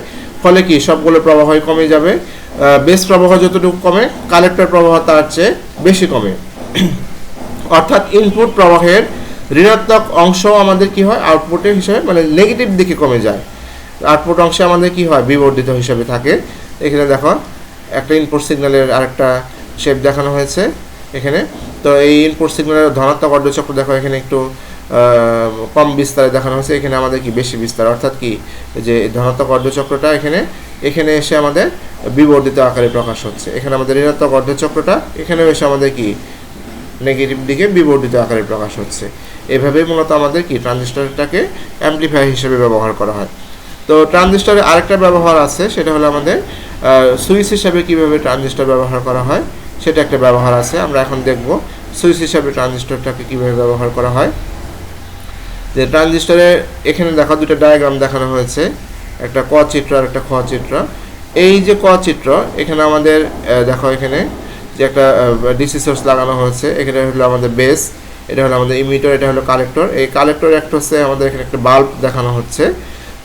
ফলে কি সবগুলো প্রবাহ কমে যাবে। বেস প্রবাহ যতটুকু কমে কালেক্টর প্রবাহ তার চেয়ে বেশি কমে, অর্থাৎ ইনপুট প্রবাহের ঋণাত্মক অংশ আমাদের কি হয় আউটপুটের হিসাবে মানে নেগেটিভ দিকে কমে যায়। আউটপুট অংশে আমাদের কি হয় বিবর্ধিত হিসাবে থাকে। এখানে দেখো একটা ইনপুট সিগন্যালের আরেকটা শেপ দেখানো হয়েছে এখানে। তো এই ইনপুট সিগন্যালের ধনাত্মক অর্ধচক্র দেখো এখানে একটু কম বিস্তারে দেখানো হয়েছে, এখানে আমাদের কি বেশি বিস্তার, অর্থাৎ কি যে ধনাত্মক অর্ধচক্রটা এখানে এসে আমাদের বিবর্ধিত আকারে প্রকাশ হচ্ছে। এখানে আমাদের ঋণাত্মক অর্ধচক্রটা এখানেও এসে আমাদের কি নেগেটিভ দিকে বিবর্ধিত আকারে প্রকাশ হচ্ছে। এভাবেই মূলত আমাদের কি ট্রানজিস্টরটাকে অ্যামপ্লিফায়ার হিসেবে ব্যবহার করা হয়। তো ট্রানজিস্টরের আরেকটা ব্যবহার আছে, সেটা হলো আমাদের সুইচ হিসাবে কিভাবে ট্রানজিস্টর ব্যবহার করা হয় সেটা একটা ব্যবহার আছে। আমরা এখন দেখব সুইচ হিসাবে ট্রানজিস্টরটাকে কিভাবে ব্যবহার করা হয়। যে ট্রানজিস্টরের এখানে দেখো দুটো ডায়াগ্রাম দেখানো হয়েছে, একটা ক চিত্র আর একটা খ চিত্র। এই যে ক চিত্র এখানে আমাদের দেখো এখানে যে একটা ডিসি সোর্স লাগানো হয়েছে, এখানে হলো আমাদের বেস, এটা হলো আমাদের ইমিটার, এটা হলো কালেক্টর। এই কালেক্টর একটা হচ্ছে আমাদের এখানে একটা বাল্ব দেখানো হচ্ছে।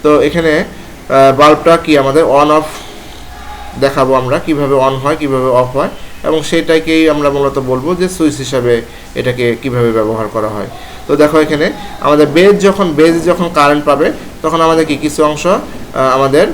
তো এখানে বাল্বটা কি আমাদের অন অফ দেখাবো আমরা, কিভাবে অন হয় কিভাবে অফ হয়, এবং সেটাকেই আমরা মূলত বলবো যে সুইচ হিসাবে এটাকে কিভাবে ব্যবহার করা হয়। তো দেখো এখানে আমাদের বেজ যখন কারেন্ট পাবে তখন আমাদের কি কিছু অংশ আমাদের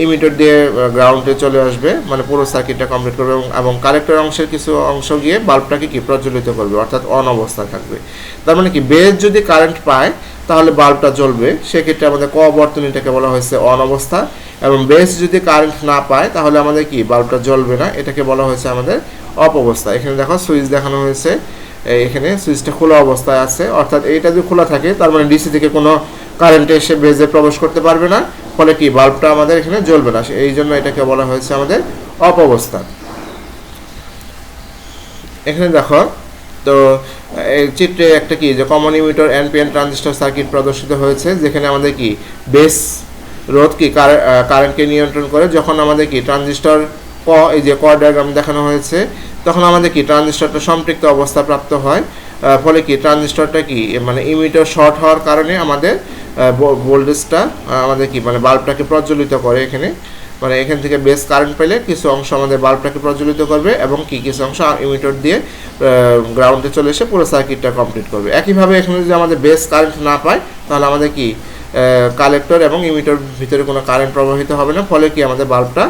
ইমিটার দিয়ে গ্রাউন্ডে চলে আসবে, মানে পুরো সার্কিটটা কমপ্লিট করবে, এবং কালেক্টর অংশের কিছু অংশ গিয়ে বাল্বটাকে কি প্রজ্বলিত করবে, অর্থাৎ অন অবস্থায় থাকবে। তার মানে কি বেজ যদি কারেন্ট পায় তাহলে বাল্বটা জ্বলবে, সেক্ষেত্রে আমাদের ক বর্তনীটাকে বলা হয়েছে অন অবস্থা। এবং বেস যদি কারেন্ট না পায় তাহলে আমাদের কি বাল্বটা জ্বলবে না, এটাকে বলা হয়েছে আমাদের অফ অবস্থা। এখানে দেখো সুইচ দেখানো হয়েছে, এখানে সুইচটা খোলা অবস্থায় আছে, অর্থাৎ এইটা যদি খোলা থাকে তার মানে ডিসি থেকে কোনো কারেন্ট এসে বেজে প্রবেশ করতে পারবে না, ফলে কি বাল্বটা আমাদের এখানে জ্বলবে না, এই জন্য এটাকে বলা হয়েছে আমাদের অফ অবস্থা। এখানে দেখো তো এই চিত্রে একটা কি যে common emitter NPN transistor circuit প্রদর্শিত হয়েছে, যেখানে আমাদের কি বেস রোধ কি কারেন্টকে নিয়ন্ত্রণ করে। যখন আমাদের কি ট্রানজিস্টর এই যে ক ডায়াগ্রাম দেখানো হয়েছে তখন আমাদের কি ট্রানজিস্টরটা সম্পৃক্ত অবস্থা প্রাপ্ত হয়, ফলে কি ট্রানজিস্টরটা কি মানে ইমিটার শর্ট হওয়ার কারণে আমাদের ভোল্টেজটা আমাদের কি মানে বাল্বটাকে প্রজ্বলিত করে। এখানে মানে এখান থেকে বেস কারেন্ট পেলে কিছু অংশ আমাদের বাল্বটাকে প্রজ্বলিত করবে এবং কি কিছু অংশ ইমিটার দিয়ে গ্রাউন্ডে চলে এসে পুরো সার্কিটটা কমপ্লিট করবে। একইভাবে এখানে যদি আমাদের বেস কারেন্ট না পায় তাহলে আমাদের কি কালেক্টর এবং ইমিটার ভিতরে কোনো কারেন্ট প্রবাহিত হবে না, ফলে কি আমাদের বাল্বটা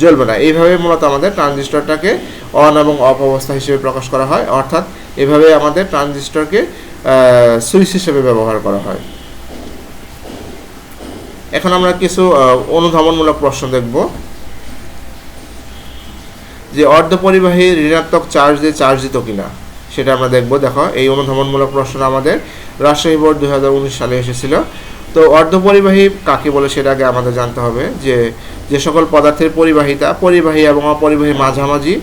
জ্বলবে না। এইভাবে মূলত আমাদের ট্রানজিস্টরটাকে অন এবং অফ অবস্থা হিসেবে প্রকাশ করা হয়, অর্থাৎ এভাবে আমাদের ট্রানজিস্টরকে সুইচ হিসেবে ব্যবহার করা হয়। এখন আমরা কিছু অনুধাবনমূলক প্রশ্ন দেখব, যে অর্ধপরিবাহী ঋণাত্মক চার্জ দিয়ে চার্জিত কিনা সেটা আমরা দেখব। দেখো এই অনুধাবনমূলক প্রশ্ন আমাদের রাজশাহী বোর্ড 2019 সালে এসেছিল। তো অর্ধপরিবাহী কাকে বলে সেটা আগে আমাদের জানতে হবে, যে সকল পদার্থের পরিবাহী এবং অপরিবাহী মাঝামাঝি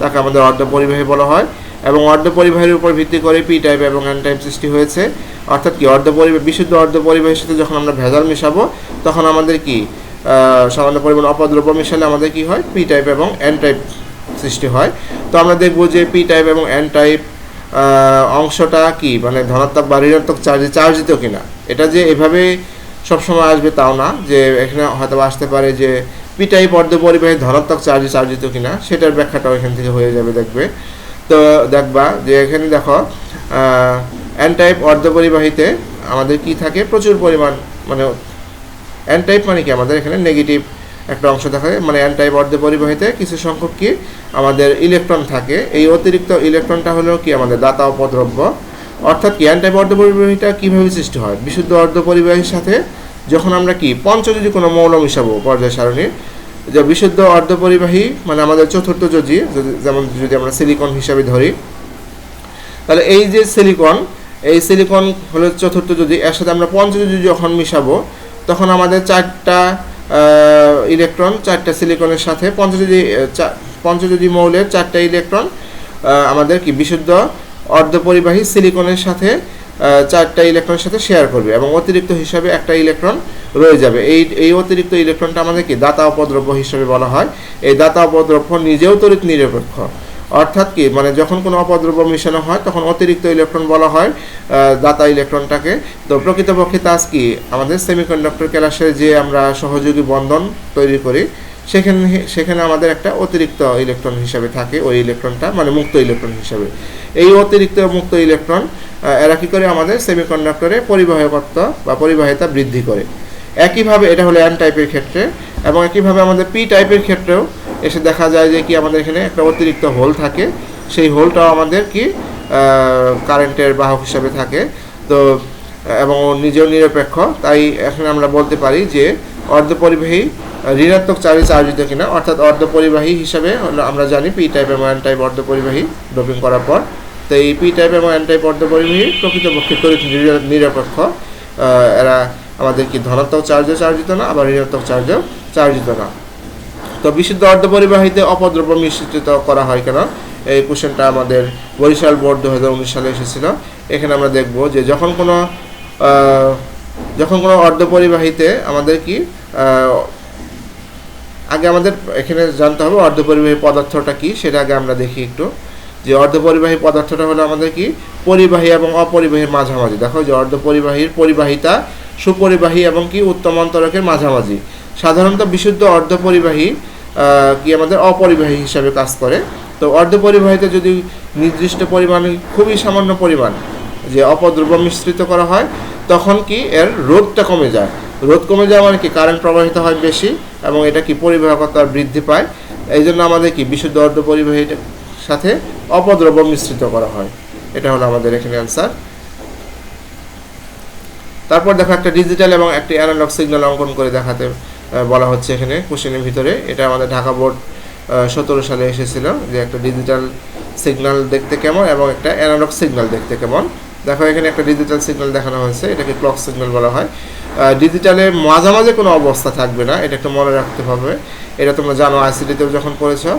তাকে আমাদের অর্ধপরিবাহী বলা হয়, এবং অর্ধপরিবাহীর উপর ভিত্তি করে পি টাইপ এবং এন টাইপ সৃষ্টি হয়েছে। অর্থাৎ কি বিশুদ্ধ অর্ধপরিবাহীর সাথে যখন আমরা ভেজাল মিশাবো তখন আমাদের কি সামান্য পরিমাণ অপদ্রব্য মিশালে আমাদের কি হয় পি টাইপ এবং এন টাইপ সৃষ্টি হয়। তো আমরা দেখব যে পি টাইপ এবং এন টাইপ অংশটা কি মানে ধনাত্মক বা ঋণাত্মক চার্জে চার্জিত কিনা। এটা যে এভাবে সবসময় আসবে তাও না, যে এখানে হয়তো আসতে পারে যে পি টাইপ অর্ধপরিবাহী ধনাত্মক চার্জে চার্জিত কিনা, সেটার ব্যাখ্যাটাও এখান থেকে হয়ে যাবে দেখবে। তো দেখবা যে এখানে দেখো এন টাইপ অর্ধপরিবাহীতে আমাদের কি থাকে প্রচুর পরিমাণ, মানে এন টাইপ মানে কি আমাদের এখানে নেগেটিভ একটা অংশ দেখা যায়, মানে এন টাইপ অর্ধপরিবাহীতে কিছু সংখ্যক কি আমাদের ইলেকট্রন থাকে। এই অতিরিক্ত ইলেকট্রনটা হলো কি আমাদের দাতা অপদ্রব্য। অর্থাৎ কি এন টাইপ অর্ধপরিবাহীটা কীভাবে সৃষ্টি হয়, বিশুদ্ধ অর্ধপরিবাহীর সাথে যখন আমরা কি পঞ্চযোজী কোনো মৌল মিশাবো পর্যায় সারণীর, যে বিশুদ্ধ অর্ধপরিবাহী মানে আমাদের চতুর্থ যোজী, যেমন যদি আমরা সিলিকন হিসাবে ধরি, তাহলে এই যে সিলিকন হলো চতুর্থ যোজী, এর সাথে আমরা পঞ্চযোজী যখন মিশাবো তখন আমাদের চারটা ইলেকট্রন, চারটা সিলিকনের সাথে পঞ্চযোজী মৌলের চারটা ইলেকট্রন আমাদের কি বিশুদ্ধ অর্ধপরিবাহী সিলিকনের সাথে চারটা ইলেকট্রনের সাথে শেয়ার করবে, এবং অতিরিক্ত হিসাবে একটা ইলেকট্রন রয়ে যাবে। এই অতিরিক্ত ইলেকট্রনটা আমাদের কি দাতা অপদ্রব্য হিসাবে বলা হয়। এই দাতা অপদ্রব্য নিজেও তড়িৎ নিরপেক্ষ, অর্থাৎ কি মানে যখন কোনো অপদ্রব্য মিশানো হয় তখন অতিরিক্ত ইলেকট্রন বলা হয় দাতা ইলেকট্রনটাকে। তো প্রকৃতপক্ষে তাজ কি আমাদের সেমিকন্ডাক্টর ক্যালাসে যে আমরা সহযোগী বন্ধন তৈরি করি সেখানে আমাদের একটা অতিরিক্ত ইলেকট্রন হিসাবে থাকে ওই ইলেকট্রনটা, মানে মুক্ত ইলেকট্রন হিসাবে। এই অতিরিক্ত মুক্ত ইলেকট্রন এরা কী করে আমাদের সেমিকন্ডাক্টরে পরিবাহকত্ব বা পরিবাহিতা বৃদ্ধি করে। একইভাবে এটা হলো এন টাইপের ক্ষেত্রে, এবং একইভাবে আমাদের পি টাইপের ক্ষেত্রেও এসে দেখা যায় যে কি আমাদের এখানে একটা অতিরিক্ত হোল থাকে, সেই হোলটাও আমাদের কি কারেন্টের বাহক হিসাবে থাকে। তো এবং নিজেও নিরপেক্ষ, তাই এখানে আমরা বলতে পারি যে অর্ধপরিবাহী ঋণাত্মক চার্জে চার্জিত কিনা, অর্থাৎ অর্ধপরিবাহী হিসাবে আমরা জানি পি টাইপ এবং এন টাইপ অর্ধপরিবাহী ডোপিং করার পর। তো এই পি টাইপ এবং এন টাইপ অর্ধপরিবাহী প্রকৃতপক্ষে তড়িৎ নিরপেক্ষ, এরা আমাদের কি ধনাত্মক চার্জে চার্জিত না, আবার ঋণাত্মক চার্জেও চার্জিত না। তো বিশুদ্ধ অর্ধপরিবাহীতে অপদ্রব্য মিশ্রিত করা হয় কেন, এই কোশ্চেনটা আমাদের বরিশাল বোর্ড 2019 সালে এসেছিল। এখানে আমরা দেখব যে যখন কোনো অর্ধপরিবাহীতে আমাদের কি আগে আমাদের এখানে জানতে হবে অর্ধপরিবাহী পদার্থটা কি, সেটা আগে আমরা দেখি একটু। যে অর্ধপরিবাহী পদার্থটা হলো আমাদের কি পরিবাহী এবং অপরিবাহীর মাঝামাঝি। দেখো যে অর্ধপরিবাহীর পরিবাহিতা সুপরিবাহী এবং কি উত্তম অন্তরকের মাঝামাঝি। সাধারণত বিশুদ্ধ অর্ধপরিবাহী কি আমাদের অপরিবাহী হিসাবে কাজ করে। তো অর্ধপরিবাহীতে যদি নির্দিষ্ট পরিমাণে খুবই সামান্য পরিমাণ যে অপদ্রব্য মিশ্রিত করা হয়, তখন কি এর রোধটা কমে যায়। রোধ কমে যায় মানে কি কারেন্ট প্রবাহিত হয় বেশি, এবং এটা কি পরিবাহকতা বৃদ্ধি পায়। এই জন্য আমাদের কি বিশুদ্ধ অর্ধপরিবাহীর সাথে অপদ্রব্য মিশ্রিত করা হয়। এটা হলো আমাদের এখানে অ্যান্সার। তারপর দেখো একটা ডিজিটাল এবং একটি অ্যানালগ সিগন্যাল অঙ্কন করে দেখাতে বলা হচ্ছে এখানে কোশ্চেনের ভিতরে। এটা আমাদের ঢাকা বোর্ড 17 সালে এসেছিল, যে একটা ডিজিটাল সিগন্যাল দেখতে কেমন এবং একটা অ্যানালগ সিগন্যাল দেখতে কেমন। দেখো এখানে একটা ডিজিটাল সিগন্যাল দেখানো হয়েছে, এটাকে ক্লক সিগন্যাল বলা হয়। ডিজিটালের মাঝামাঝি কোনো অবস্থা থাকবে না, এটা একটু মনে রাখতে হবে। এটা তোমরা জানো আইসিটিতেও যখন পড়েছো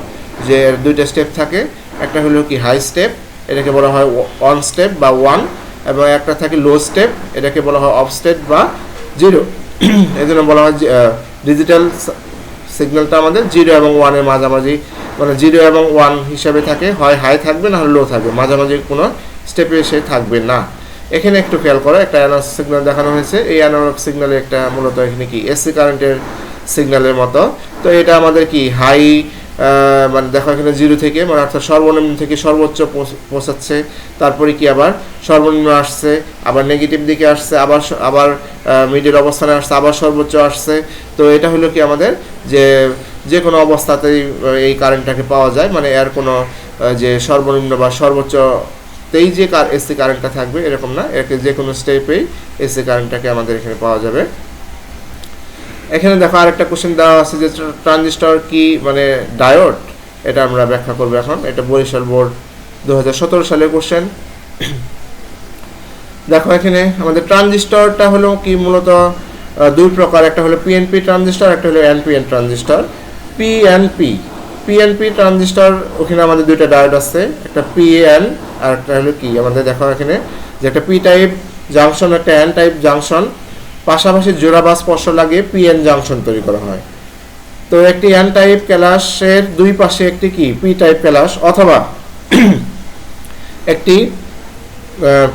যে দুইটা স্টেপ থাকে, একটা হলো কি হাই স্টেপ, এটাকে বলা হয় অন স্টেপ বা ওয়ান, এবং একটা থাকে লো স্টেপ, এটাকে বলা হয় অফ স্টেপ বা জিরো। এই জন্য বলা হয় ডিজিটাল সিগন্যালটা আমাদের 0 এবং 1-এর মাঝামাঝি, মানে 0 এবং 1 হিসাবে থাকে, হয় হাই থাকবে না হলে লো থাকবে, মাঝামাঝি কোনো স্টেপে এসে থাকবে না। এখানে একটু খেয়াল করো, একটা অ্যানালগ সিগন্যাল দেখানো হয়েছে। এই অ্যানালগ সিগন্যালে একটা মূলত এখানে কি এসি কারেন্টের সিগন্যালের মতো। তো এটা আমাদের কি হাই, মানে দেখো এখানে 0 থেকে, মানে অর্থাৎ সর্বনিম্ন থেকে সর্বোচ্চ পৌঁছাচ্ছে, তারপরে কি আবার সর্বনিম্ন আসছে, আবার নেগেটিভ দিকে আসছে, আবার মিডিল অবস্থানে আসছে, আবার সর্বোচ্চ আসছে। তো এটা হলো কি আমাদের যে কোনো অবস্থাতেই এই কারেন্টটাকে পাওয়া যায়, মানে এর কোনো যে সর্বনিম্ন বা সর্বোচ্চতেই যে এসি কারেন্টটা থাকবে এরকম না, একে যে কোনো স্টেপেই এসি কারেন্টটাকে আমাদের এখানে পাওয়া যাবে। এখানে দেখো আরেকটা কোশ্চেন দেওয়া আছে যে ট্রানজিস্টর কি মানে ডায়োড, এটা আমরা ব্যাখ্যা করবো এখন। এটা বরিশাল বোর্ড 2017 সালের কোশ্চেন। দেখো এখানে আমাদের ট্রানজিস্টরটা হলো কি মূলত দুই প্রকার, একটা হলো পিএনপি ট্রানজিস্টর, একটা হলো এনপিএন ট্রানজিস্টর। পিএনপি ট্রানজিস্টর, ওখানে আমাদের দুইটা ডায়োড আছে, একটা পিএন আর একটা হলো কি আমাদের দেখো এখানে যে একটা পি টাইপ জাংশন, একটা এন টাইপ জাংশন, পাশাপাশি জোড়া বা স্পর্শ লাগিয়ে পিএন জাংশন তৈরি করা হয়। তো একটি এন টাইপ ক্যালাসের দুই পাশে একটি কি পি টাইপ ক্যালাস, অথবা একটি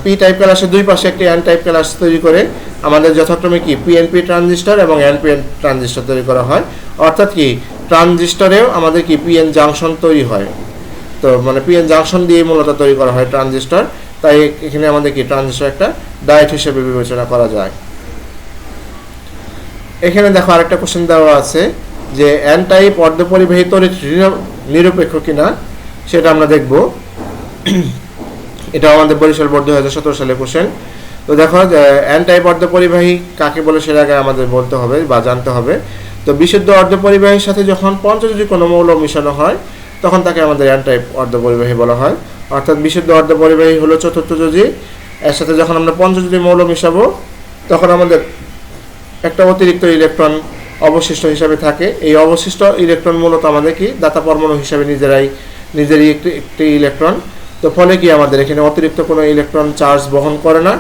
পি টাইপ ক্যালাসের দুই পাশে একটি এন টাইপ ক্যালাস তৈরি করে আমাদের যথাক্রমে কি পিএনপি ট্রানজিস্টর এবং এনপিএন ট্রানজিস্টর তৈরি করা হয়। অর্থাৎ কি ট্রানজিস্টরেও আমাদের কি পিএন জাংশন তৈরি হয়। তো মানে পিএন জাংশন দিয়ে মূলত তৈরি করা হয় ট্রানজিস্টর, তাই এখানে আমাদের কি ট্রানজিস্টর একটা ডায়োড হিসেবে বিবেচনা করা যায়। এখানে দেখো আরেকটা কোশ্চেন দেওয়া আছে যে এন টাইপ অর্ধপরিবাহী তড়িৎ নিরপেক্ষ কিনা, সেটা আমরা দেখব। এটা আমাদের বরিশাল বোর্ড 2017 সালের কোশ্চেন। তো দেখো এন টাইপ অর্ধপরিবাহী কাকে বলে সেটা আগে আমাদের বলতে হবে বা জানতে হবে। তো বিশুদ্ধ অর্ধপরিবাহীর সাথে যখন পঞ্চযোজী কোনো মৌল মিশানো হয়, তখন তাকে আমাদের এন টাইপ অর্ধপরিবাহী বলা হয়। অর্থাৎ বিশুদ্ধ অর্ধপরিবাহী হলো চতুর্থ যোজী, এর সাথে যখন আমরা পঞ্চযোজী মৌল মিশাবো, তখন আমাদের একটা অতিরিক্ত ইলেকট্রন অবশিষ্ট হিসাবে থাকে। এই অবশিষ্ট ইলেকট্রন মূলত আমাদের কি দাতা পরমাণু হিসাবে নিজেরই একটি ইলেকট্রন। তো ফলে কি আমাদের এখানে অতিরিক্ত কোনো ইলেকট্রন চার্জ বহন করে না।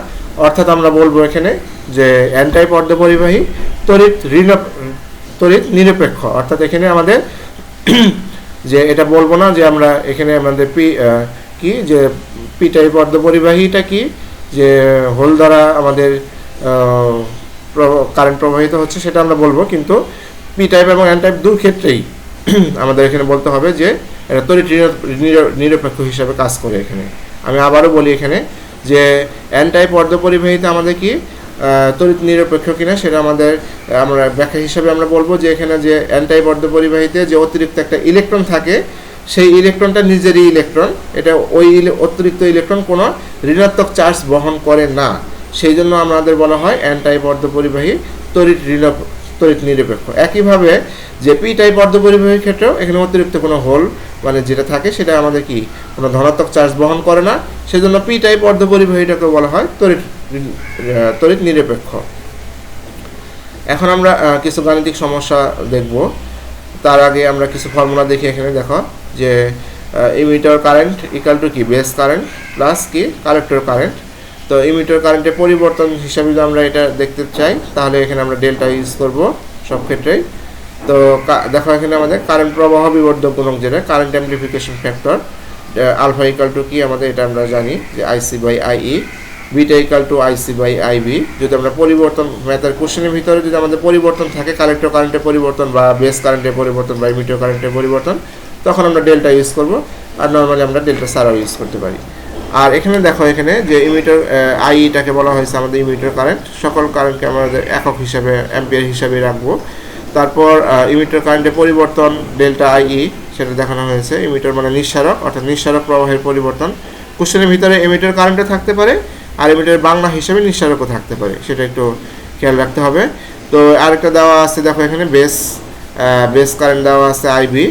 অর্থাৎ আমরা বলবো এখানে যে এন টাইপ অর্ধপরিবাহী তড়িৎ নিরপেক্ষ। অর্থাৎ এখানে আমাদের যে এটা বলবো না যে আমরা এখানে আমাদের যে পি টাইপ অর্ধপরিবাহীটা কি যে হোল দ্বারা আমাদের কারেন্ট প্রবাহিত হচ্ছে, সেটা আমরা বলবো, কিন্তু পি টাইপ এবং এন টাইপ দুই ক্ষেত্রেই আমাদের এখানে বলতে হবে যে এটা তড়িৎ নিরপেক্ষ হিসাবে কাজ করে। এখানে আমি আবারও বলি এখানে যে এন টাইপ অর্ধপরিবাহীতে আমাদের কি তড়িৎ নিরপেক্ষ কিনা সেটা আমরা ব্যাখ্যা হিসাবে আমরা বলবো যে এখানে যে এন টাইপ অর্ধপরিবাহীতে যে অতিরিক্ত একটা ইলেকট্রন থাকে, সেই ইলেকট্রনটা নিজেরই ইলেকট্রন, এটা ওই অতিরিক্ত ইলেকট্রন কোনো ঋণাত্মক চার্জ বহন করে না, সেই জন্য আমাদের বলা হয় এন টাইপ অর্ধপরিবাহী তড়িৎ নিরপেক্ষ। একইভাবে যে পি টাইপ অর্ধপরিবাহীর ক্ষেত্রেও এখানে অতিরিক্ত কোনো হোল মানে যেটা থাকে সেটা আমাদের কি কোনো ধনাত্মক চার্জ বহন করে না, সেজন্য পি টাইপ অর্ধপরিবাহীটাকে বলা হয় তড়িৎ নিরপেক্ষ। এখন আমরা কিছু গাণিতিক সমস্যা দেখব। তার আগে আমরা কিছু ফর্মুলা দেখি। এখানে দেখো যে ইমিটার কারেন্ট ইকুয়াল টু কি বেস কারেন্ট প্লাস কি কালেক্টর কারেন্ট। তো ইমিটার কারেন্টের পরিবর্তন হিসাবে যদি আমরা এটা দেখতে চাই তাহলে এখানে আমরা ডেল্টা ইউজ করব সব ক্ষেত্রেই। তো দেখো এখানে আমাদের কারেন্ট প্রবাহ বিবর্ধক গুণক যেটা current amplification factor alpha equal to কি আমাদের এটা আমরা জানি যে IC by IE, beta equal to IC by IB. যদি আমরা পরিবর্তন ম্যাথের কোশ্চেনের ভিতরে যদি আমাদের পরিবর্তন থাকে কালেক্টর কারেন্টের পরিবর্তন বা বেস কারেন্টের পরিবর্তন বা ইমিটার কারেন্টের পরিবর্তন, তখন আমরা ডেল্টা ইউজ করব, আর নর্মালি আমরা ডেল্টা ছাড়াও ইউজ করতে পারি। আর এখানে দেখো এখানে যে ইমিটার আইইটাকে বলা হয়েছে আমাদের ইমিটার কারেন্ট, সকল কারেন্টকে আমাদের একক হিসাবে অ্যাম্পিয়ার হিসাবে রাখবো। তারপর ইমিটার কারেন্টের পরিবর্তন ডেল্টা আইই সেটা দেখানো হয়েছে। ইমিটার মানে নিঃসারক, অর্থাৎ নিঃসারক প্রবাহের পরিবর্তন। কোশ্চেনের ভিতরে ইমিটার কারেন্টও থাকতে পারে আর ইমিটার বাংলা হিসাবে নিঃসারকও থাকতে পারে, সেটা একটু খেয়াল রাখতে হবে। তো আরেকটা দেওয়া আছে দেখো এখানে বেস কারেন্ট দেওয়া আছে আইবি,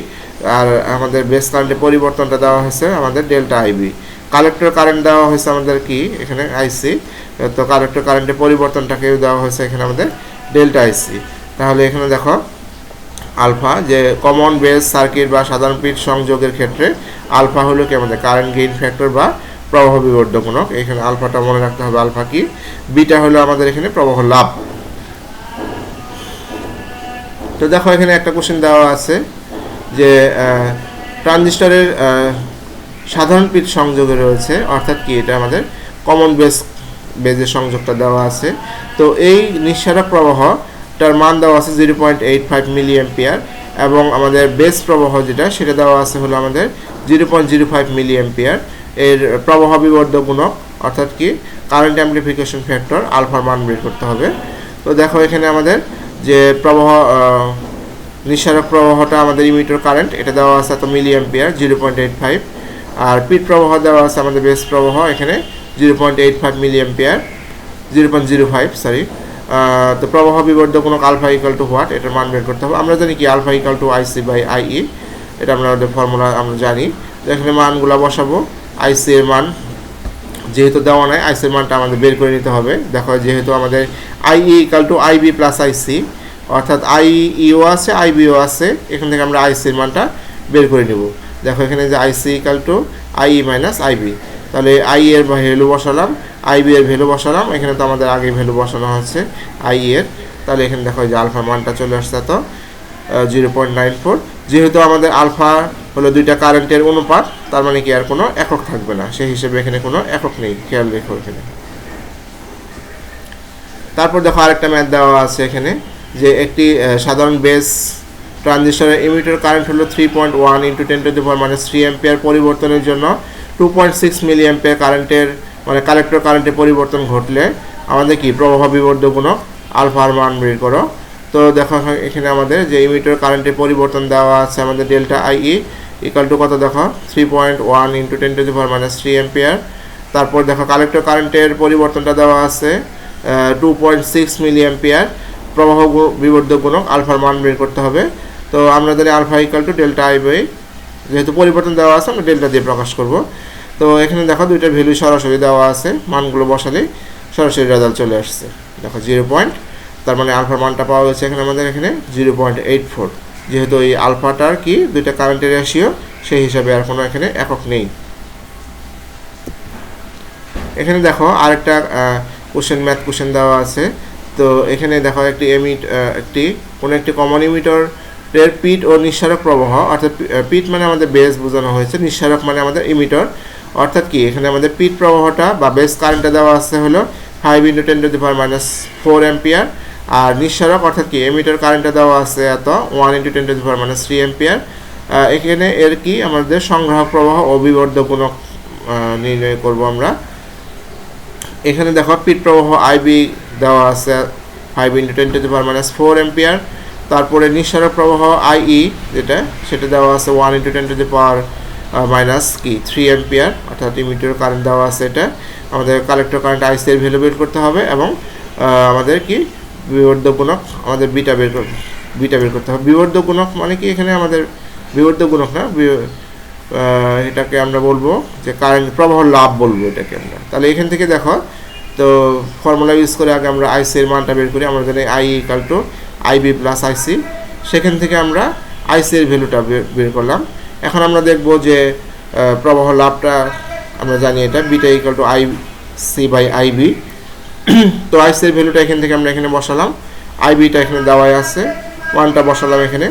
আর আমাদের বেস কারেন্টের পরিবর্তনটা দেওয়া হয়েছে আমাদের ডেল্টা আইবি। কালেক্টর কারেন্ট দেওয়া হয়েছে আমাদের কি এখানে আইসি, তো কালেক্টর কারেন্টের পরিবর্তনটাকেও দেওয়া হয়েছে এখানে আমাদের ডেল্টা আইসি। তাহলে এখানে দেখো আলফা যে কমন বেস সার্কিট বা সাধারণ পিট সংযোগের ক্ষেত্রে আলফা হলো কি আমাদের কারেন্ট গেইন ফ্যাক্টর বা প্রবাহ বিবর্ধক গুণক। এখানে আলফাটা মনে রাখতে হবে আলফা কি, বিটা হলো আমাদের এখানে প্রবাহ লাভ। তো দেখো এখানে একটা কোশ্চেন দেওয়া আছে যে ট্রানজিস্টরের সাধারণ পিট সংযোগে রয়েছে, অর্থাৎ কি এটা আমাদের কমন বেজের সংযোগটা দেওয়া আছে। তো এই নিঃসারক প্রবাহটার মান দেওয়া আছে 0.85 মিলি অ্যাম্পিয়ার এবং আমাদের বেস প্রবাহ যেটা সেটা দেওয়া আছে হলো আমাদের 0.05 মিলি অ্যাম্পিয়ার। এর প্রবাহ বিবর্ধক গুণক অর্থাৎ কি কারেন্ট অ্যামপ্লিফিকেশন ফ্যাক্টর আলফার মান বের করতে হবে। তো দেখো এখানে আমাদের যে প্রবাহ নিঃসারক প্রবাহটা আমাদের ইমিটার কারেন্ট এটা দেওয়া আছে তো মিলি অ্যাম্পিয়ার 0.85, আর পিট প্রবাহ দেওয়া আছে আমাদের বেস প্রবাহ এখানে 0.85 মিলি অ্যাম্পিয়ার 0.05 সরি। তো প্রবাহ বিবর্ধক গুণক আলফা ইকুয়াল টু হোয়াট, এটার মান বের করতে হবে। আমরা জানি কি alpha equal to IC by IE, এটা আমাদের ফর্মুলা আমরা জানি। এখানে মানগুলো বসাবো। আইসি এর মান যেহেতু দেওয়া নাই আইসি এর মানটা আমাদের বের করে নিতে হবে। দেখো যেহেতু আমাদের IE equal to IB plus IC, অর্থাৎ আইইও আছে আইবিও আছে, এখান থেকে আমরা আইসি এর মানটা বের করে নেব। দেখো এখানে যে IC equal to IE minus IB, তাহলে আই এর ভ্যালু বসালাম, আইবি এর ভ্যালু বসালাম, এখানে তো আমাদের আগে ভ্যালু বসানো হচ্ছে আই এর। তাহলে এখানে দেখো যে আলফার মানটা চলে আসছে তো 0.94। যেহেতু আমাদের আলফা হলো দুইটা কারেন্টের অনুপাত, তার মানে কি আর কোনো একক থাকবে না, সেই হিসেবে এখানে কোনো একক নেই, খেয়াল রেখো এখানে। তারপর দেখো আরেকটা ম্যাথ দেওয়া আছে এখানে যে একটি সাধারণ বেস ট্রানজিস্টরের ইমিটার কারেন্ট হলো 3.1 × 10⁻³ অ্যাম্পিয়ার পরিবর্তনের জন্য 2.6 মিলি অ্যাম্পিয়ার কারেন্টের মানে কালেক্টর কারেন্টের পরিবর্তন ঘটলে আমাদের কি প্রবাহ বিবর্ধক গুণক আলফার মান বের করো। তো দেখো এখানে আমাদের যে ইমিটার কারেন্টের পরিবর্তন দেওয়া আছে আমাদের ডেল্টা আইই ইকুয়াল টু কত দেখো 3.1 × 10⁻³ অ্যাম্পিয়ার। তারপর দেখো কালেক্টর কারেন্টের পরিবর্তনটা দেওয়া আছে 2.6 মিলি অ্যাম্পিয়ার, প্রবাহ বিবর্ধক গুণক আলফার মান বের করতে হবে। তো আমরা জানি alpha equal to delta I by, যেহেতু পরিবর্তন দেওয়া আছে আমরা ডেল্টা দিয়ে প্রকাশ করব। তো এখানে দেখো দুইটার ভ্যালু সরাসরি দেওয়া আছে, মানগুলো বসালেই সরাসরি রেজাল্ট চলে আসছে। দেখো 0. তার মানে আলফার মানটা পাওয়া গেছে এখানে আমাদের এখানে 0.84। যেহেতু এই আলফাটার কি দুইটা কারেন্টের রেশিও, সেই হিসাবে আর কোনো এখানে একক নেই। এখানে দেখো আরেকটা ম্যাথ কোশ্চেন দেওয়া আছে। তো এখানে দেখো একটি কমন ইমিটরের পিট ও নিঃসারক প্রবাহ, অর্থাৎ পিট মানে আমাদের বেস বোঝানো হয়েছে, নিঃসারক মানে আমাদের ইমিটর, অর্থাৎ কি এখানে আমাদের পিট প্রবাহটা বা বেস কারেন্টটা দেওয়া আছে হলো 5 × 10⁻⁴ অ্যাম্পিয়ার, আর নিঃসরক অর্থাৎ কি এমিটার কারেন্টটা দেওয়া আছে এত 1 × 10⁻³ অ্যাম্পিয়ার। এখানে এর কি আমাদের সংগ্রাহক প্রবাহ ও বিবর্ধক গুণক নির্ণয় করব আমরা। এখানে দেখো পিট প্রবাহ আইবি দেওয়া আছে 5 × 10⁻⁴ অ্যাম্পিয়ার। তারপরে নিঃসরক প্রবাহ আইই যেটা সেটা দেওয়া আছে 1 × 10⁻³ অ্যাম্পিয়ার, অর্থাৎ ইমিটার কারেন্ট দেওয়া আছে এটা। আমাদের কালেক্টর কারেন্ট আইসি এর ভ্যালু বের করতে হবে এবং আমাদের কি বিবর্ধক গুণক আমাদের বিটা বের করতে হবে। বিবর্ধক গুণক মানে কি এখানে আমাদের বিবর্ধক গুণক না, এটাকে আমরা বলবো যে কারেন্ট প্রবাহ লাভ বলবো এটাকে আমরা। তাহলে এখান থেকে দেখো তো ফর্মুলা ইউজ করে আগে আমরা আইসি এর মানটা বের করি। আমরা জানি I equal to IB plus IC, সেখান থেকে আমরা আইসি এর ভ্যালুটা বের করলাম। এখন আমরা দেখব যে প্রবাহ লাভটা আমরা জানি এটা beta equal to IC by IB. তো আইসি এর ভ্যালুটা এখান থেকে আমরা এখানে বসালাম, আইবিটা এখানে দেওয়াই আছে, 1টা বসালাম এখানে।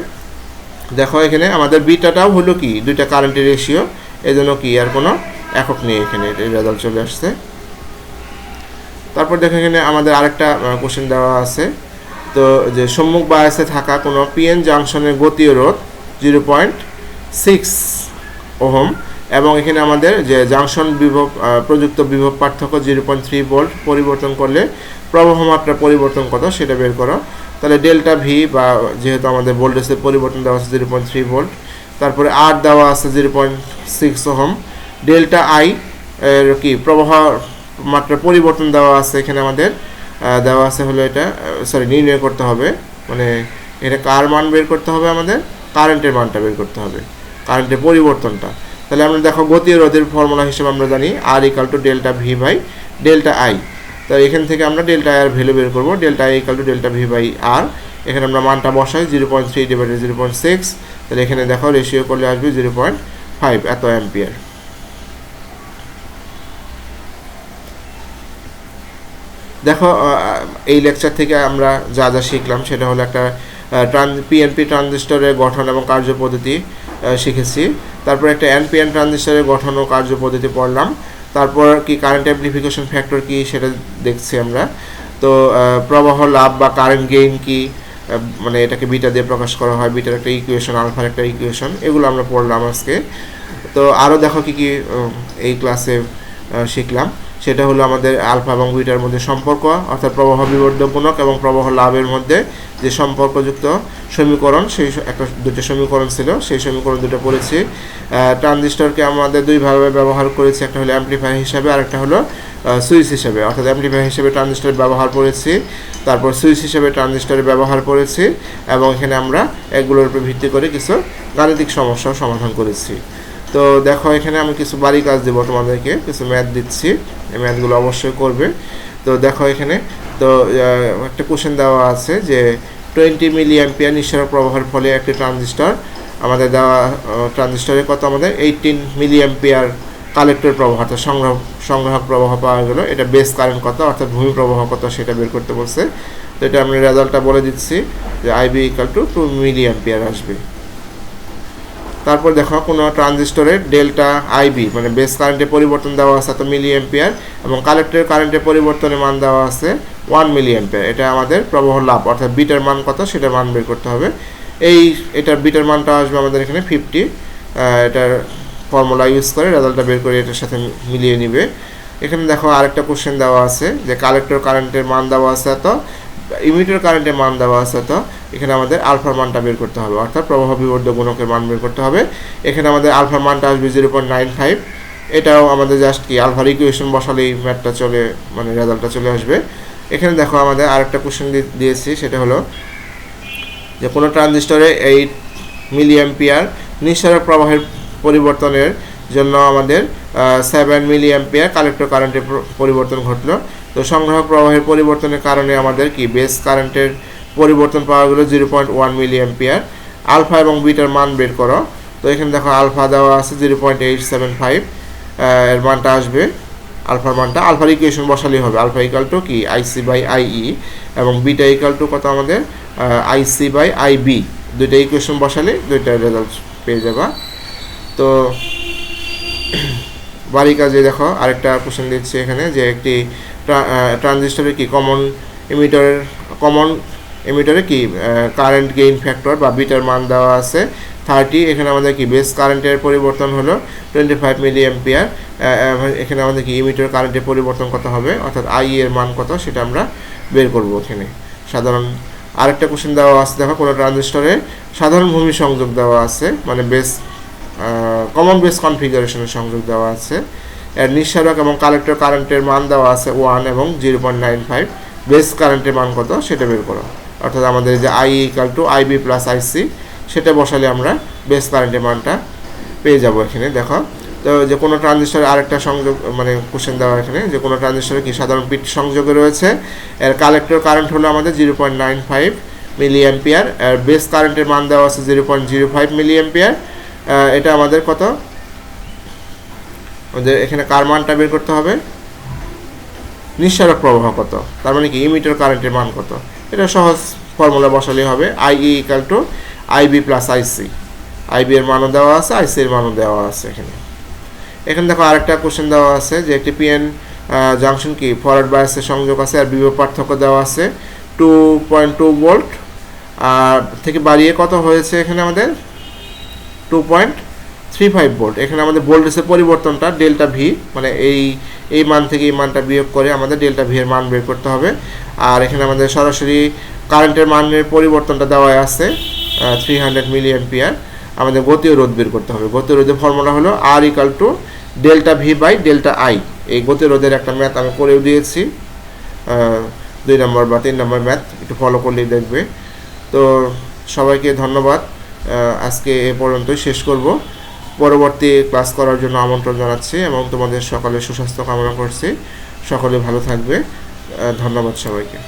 দেখো এখানে আমাদের বিটাটাও হলো কি দুইটা কারেন্টের রেশিও, এই জন্য কি আর কোনো একক নেই এখানে, এই রেজাল্ট চলে আসছে। তারপর দেখো এখানে আমাদের আরেকটা কোশ্চেন দেওয়া আছে, তো যে সম্মুখ বায়াসে থাকা কোনো পিএন জাংশনের গতীয় রোধ 0.6 ওহম এবং এখানে আমাদের যে জাংশন বিভব প্রযুক্ত বিভব পার্থক্য 0.3 ভোল্ট পরিবর্তন করলে প্রবাহ মাত্রা পরিবর্তন কত সেটা বের করো। তাহলে ডেল্টা ভি বা যেহেতু আমাদের ভোল্টেজের পরিবর্তন দেওয়া আছে 0.3 ভোল্ট, তারপরে আর দেওয়া আছে 0.6 ওহম, ডেল্টা আই এর কি প্রবাহ মাত্রা পরিবর্তন দেওয়া আছে এখানে আমাদের দেওয়া আছে হলো এটা নির্ণয় করতে হবে, মানে এটা কার মান বের করতে হবে, আমাদের কারেন্টের মানটা বের করতে হবে, কারেন্টের পরিবর্তনটা। তাহলে আমরা দেখো গতীয় রোধের ফর্মুলা হিসেবে আমরা জানি R equal to delta V by delta I. তো এখান থেকে আমরা ডেল্টা আই এর ভ্যালু বের করবো, delta I equal to delta V by R. এখানে আমরা মানটা বসাই 0.3 ডিভাইডেড 0.6, তাহলে এখানে দেখো রেশিও করলে আসবে 0.5 এত অ্যাম্পিয়ার। দেখো এই লেকচার থেকে আমরা যা যা শিখলাম সেটা হলো একটা পিএনপি ট্রানজিস্টরের গঠন এবং কার্যপদ্ধতি শিখেছি। তারপর একটা এনপিএন ট্রানজিস্টরের গঠন ও কার্যপদ্ধতি পড়লাম। তারপর কি কারেন্ট অ্যামপ্লিফিকেশন ফ্যাক্টর কি সেটা দেখছি আমরা। তো প্রবাহ লাভ বা কারেন্ট গেইন কি, মানে এটাকে বিটা দিয়ে প্রকাশ করা হয়, বিটার একটা ইকুয়েশন, আলফার একটা ইকুয়েশন, এগুলো আমরা পড়লাম আজকে। তো আরও দেখো কি কি এই ক্লাসে শিখলাম, সেটা হলো আমাদের আলফা এবং বিটার মধ্যে সম্পর্ক, অর্থাৎ প্রবাহ বিবর্ধক গুণক এবং প্রবাহ লাভের মধ্যে যে সম্পর্কযুক্ত সমীকরণ, সেই একটা দুটো সমীকরণ ছিল, সেই সমীকরণ দুটো পড়েছি। ট্রানজিস্টরকে আমাদের দুইভাবে ব্যবহার করেছি, একটা হলো অ্যামপ্লিফায়ার হিসাবে আর একটা হলো সুইচ হিসাবে। অর্থাৎ অ্যামপ্লিফায়ার হিসেবে ট্রানজিস্টরের ব্যবহার করেছি, তারপর সুইচ হিসেবে ট্রানজিস্টরের ব্যবহার করেছি, এবং এখানে আমরা এগুলোর উপর ভিত্তি করে কিছু গাণিতিক সমস্যাও সমাধান করেছি। তো দেখো এখানে আমি কিছু বাড়ি কাজ দেবো তোমাদেরকে, কিছু ম্যাথ দিচ্ছি, এই ম্যাথগুলো অবশ্যই করবে। তো দেখো এখানে তো একটা কোশ্চেন দেওয়া আছে যে 20 মিলি অ্যাম্পিয়ার নিঃসরণ প্রবাহের ফলে একটি ট্রানজিস্টর আমাদের দেওয়া ট্রানজিস্টরে কত আমাদের 18 মিলি অ্যাম্পিয়ার কালেক্টর প্রবাহ অর্থাৎ সংগ্রাহক প্রবাহ পাওয়া গেল। এটা বেস কারেন্ট কত অর্থাৎ ভূমি প্রবাহ কত সেটা বের করতে বলছে। তো এটা আমরা রেজাল্টটা বলে দিচ্ছি যে IB equal to 2 milli ampere আসবে। তারপর দেখো কোনো ট্রানজিস্টরের ডেল্টা আইবি মানে বেস কারেন্টের পরিবর্তন দেওয়া আছে তো মিলি অ্যাম্পিয়ার এবং কালেক্টরের কারেন্টের পরিবর্তনের মান দেওয়া আছে 1 মিলি অ্যাম্পিয়ার। এটা আমাদের প্রবাহ লাভ অর্থাৎ বিটার মান কত সেটার মান বের করতে হবে। এটার বিটার মানটা আসবে আমাদের এখানে 50। এটার ফর্মুলা ইউজ করে রেজাল্টটা বের করে এটার সাথে মিলিয়ে নিবে। এখানে দেখো আরেকটা কোশ্চেন দেওয়া আছে যে কালেক্টর কারেন্টের মান দেওয়া আছে এত, ইমিটার কারেন্টের মান দেওয়া আছে তো এখানে আমাদের আলফার মানটা বের করতে হবে অর্থাৎ প্রবাহ বিবর্ধক গুণকের মান বের করতে হবে। এখানে আমাদের আলফার মানটা আসবে 0.95। এটাও আমাদের জাস্ট কি আলফার ইকুয়েশন বসালেই ম্যাথটা চলে মানে রেজাল্টটা চলে আসবে। এখানে দেখো আমাদের আরেকটা কোশ্চেন দিয়েছি সেটা হলো যে কোনো ট্রানজিস্টরে 8 মিলি অ্যাম্পিয়ার নিঃসরণ প্রবাহের পরিবর্তনের জন্য আমাদের 7 মিলি অ্যাম্পিয়ার কালেক্টর কারেন্টের পরিবর্তন ঘটলো। তো সংগ্রাহক প্রবাহের পরিবর্তনের কারণে আমাদের কি বেস কারেন্টের পরিবর্তন পাওয়া গেলো 0.1 মিলি অ্যাম্পিয়ার। আলফা এবং বিটার মান বের করো। তো এখানে দেখো আলফা দেওয়া আছে 0.875, এর মানটা আসবে আলফার মানটা আলফার ইকুয়েশন বসালেই হবে। আলফা ইকাল টু কি আইসি বাই আইই এবং বিটা ইকাল টু কত আমাদের আইসি বাই আইবি। দুইটা ইকুয়েশন বসালে দুইটা রেজাল্ট পেয়ে যাবা। তো বাড়ি কাজে দেখো আরেকটা কোশ্চেন দিচ্ছি এখানে যে একটি ট্রানজিস্টরের কি কমন কমন এমিটারে কি কারেন্ট গেইন ফ্যাক্টর বা বিটার মান দেওয়া আছে 30। এখানে আমাদের কি বেস কারেন্টের পরিবর্তন হলো 25 মিলি অ্যাম্পিয়ার। এখানে আমাদের কি ইমিটার কারেন্টের পরিবর্তন কত হবে, অর্থাৎ আই এর মান কত সেটা আমরা বের করব। এখানে সাধারণ আরেকটা কোশ্চেন দেওয়া আছে, দেখো কোনো ট্রানজিস্টরে সাধারণ ভূমি সংযোগ দেওয়া আছে, মানে বেস কমন বেস কনফিগারেশনের সংযোগ দেওয়া আছে। এর নিঃসারক এবং কালেক্টর কারেন্টের মান দেওয়া আছে 1 এবং 0.95। বেস কারেন্টের মান কত সেটা বের করো, অর্থাৎ আমাদের যে I equal to IB plus IC সেটা বসালে আমরা বেস কারেন্টের মানটা পেয়ে যাব। এখানে দেখো তো যে কোনো ট্রানজিস্টরে আরেকটা সংযোগ মানে কোশ্চেন দেওয়া এখানে যে কোনো ট্রানজিস্টরে কি সাধারণ পিট সংযোগে রয়েছে, এর কালেক্টর কারেন্ট হলো আমাদের 0.95 মিলি অ্যাম্পিয়ার, এর বেস কারেন্টের মান দেওয়া আছে 0.05 মিলি অ্যাম্পিয়ার। এটা আমাদের কত, আমাদের এখানে কার মানটা বের করতে হবে, নিঃসারক প্রবাহ কত, তার মানে কি ইমিটার কারেন্টের মান কত। এটা সহজ ফর্মুলা বসালেই হবে, I equal to IB plus IC. IB এর মানও দেওয়া আছে, আইসি এর মানও দেওয়া আছে। এখানে দেখো আরেকটা কোশ্চেন দেওয়া আছে যে একটি পিএন জাংশন কি ফরওয়ার্ড বায়াসের সংযোগ আছে আর বিভব পার্থক্য দেওয়া আছে 2.2 ভোল্ট আর থেকে বাড়িয়ে কত হয়েছে এখানে আমাদের 2.35 ভোল্ট। এখানে আমাদের ভোল্টেজের পরিবর্তনটা ডেল্টা ভি, মানে এই মান থেকে এই মানটা বিয়োগ করে আমাদের ডেল্টা ভি এর মান বের করতে হবে। আর এখানে আমাদের সরাসরি কারেন্টের মানের পরিবর্তনটা দেওয়া আছে 300 মিলি অ্যাম্পিয়ার। আমাদের গতীয় রোধ বের করতে হবে। গতীয় রোধের ফর্মুলা হলো R equal to delta V by delta I. এই গতীয় রোধের একটা ম্যাথ আমি করেও দিয়েছি, 2 নম্বর বা 3 নম্বর ম্যাথ, একটু ফলো করলেই দেখবে। তো সবাইকে ধন্যবাদ, আজকে এ পর্যন্তই শেষ করব। পরবর্তী ক্লাস করার জন্য আমন্ত্রণ জানাচ্ছি এবং তোমাদের সকলের সুস্বাস্থ্য কামনা করছি। সকলে ভালো থাকবে, ধন্যবাদ সবাইকে।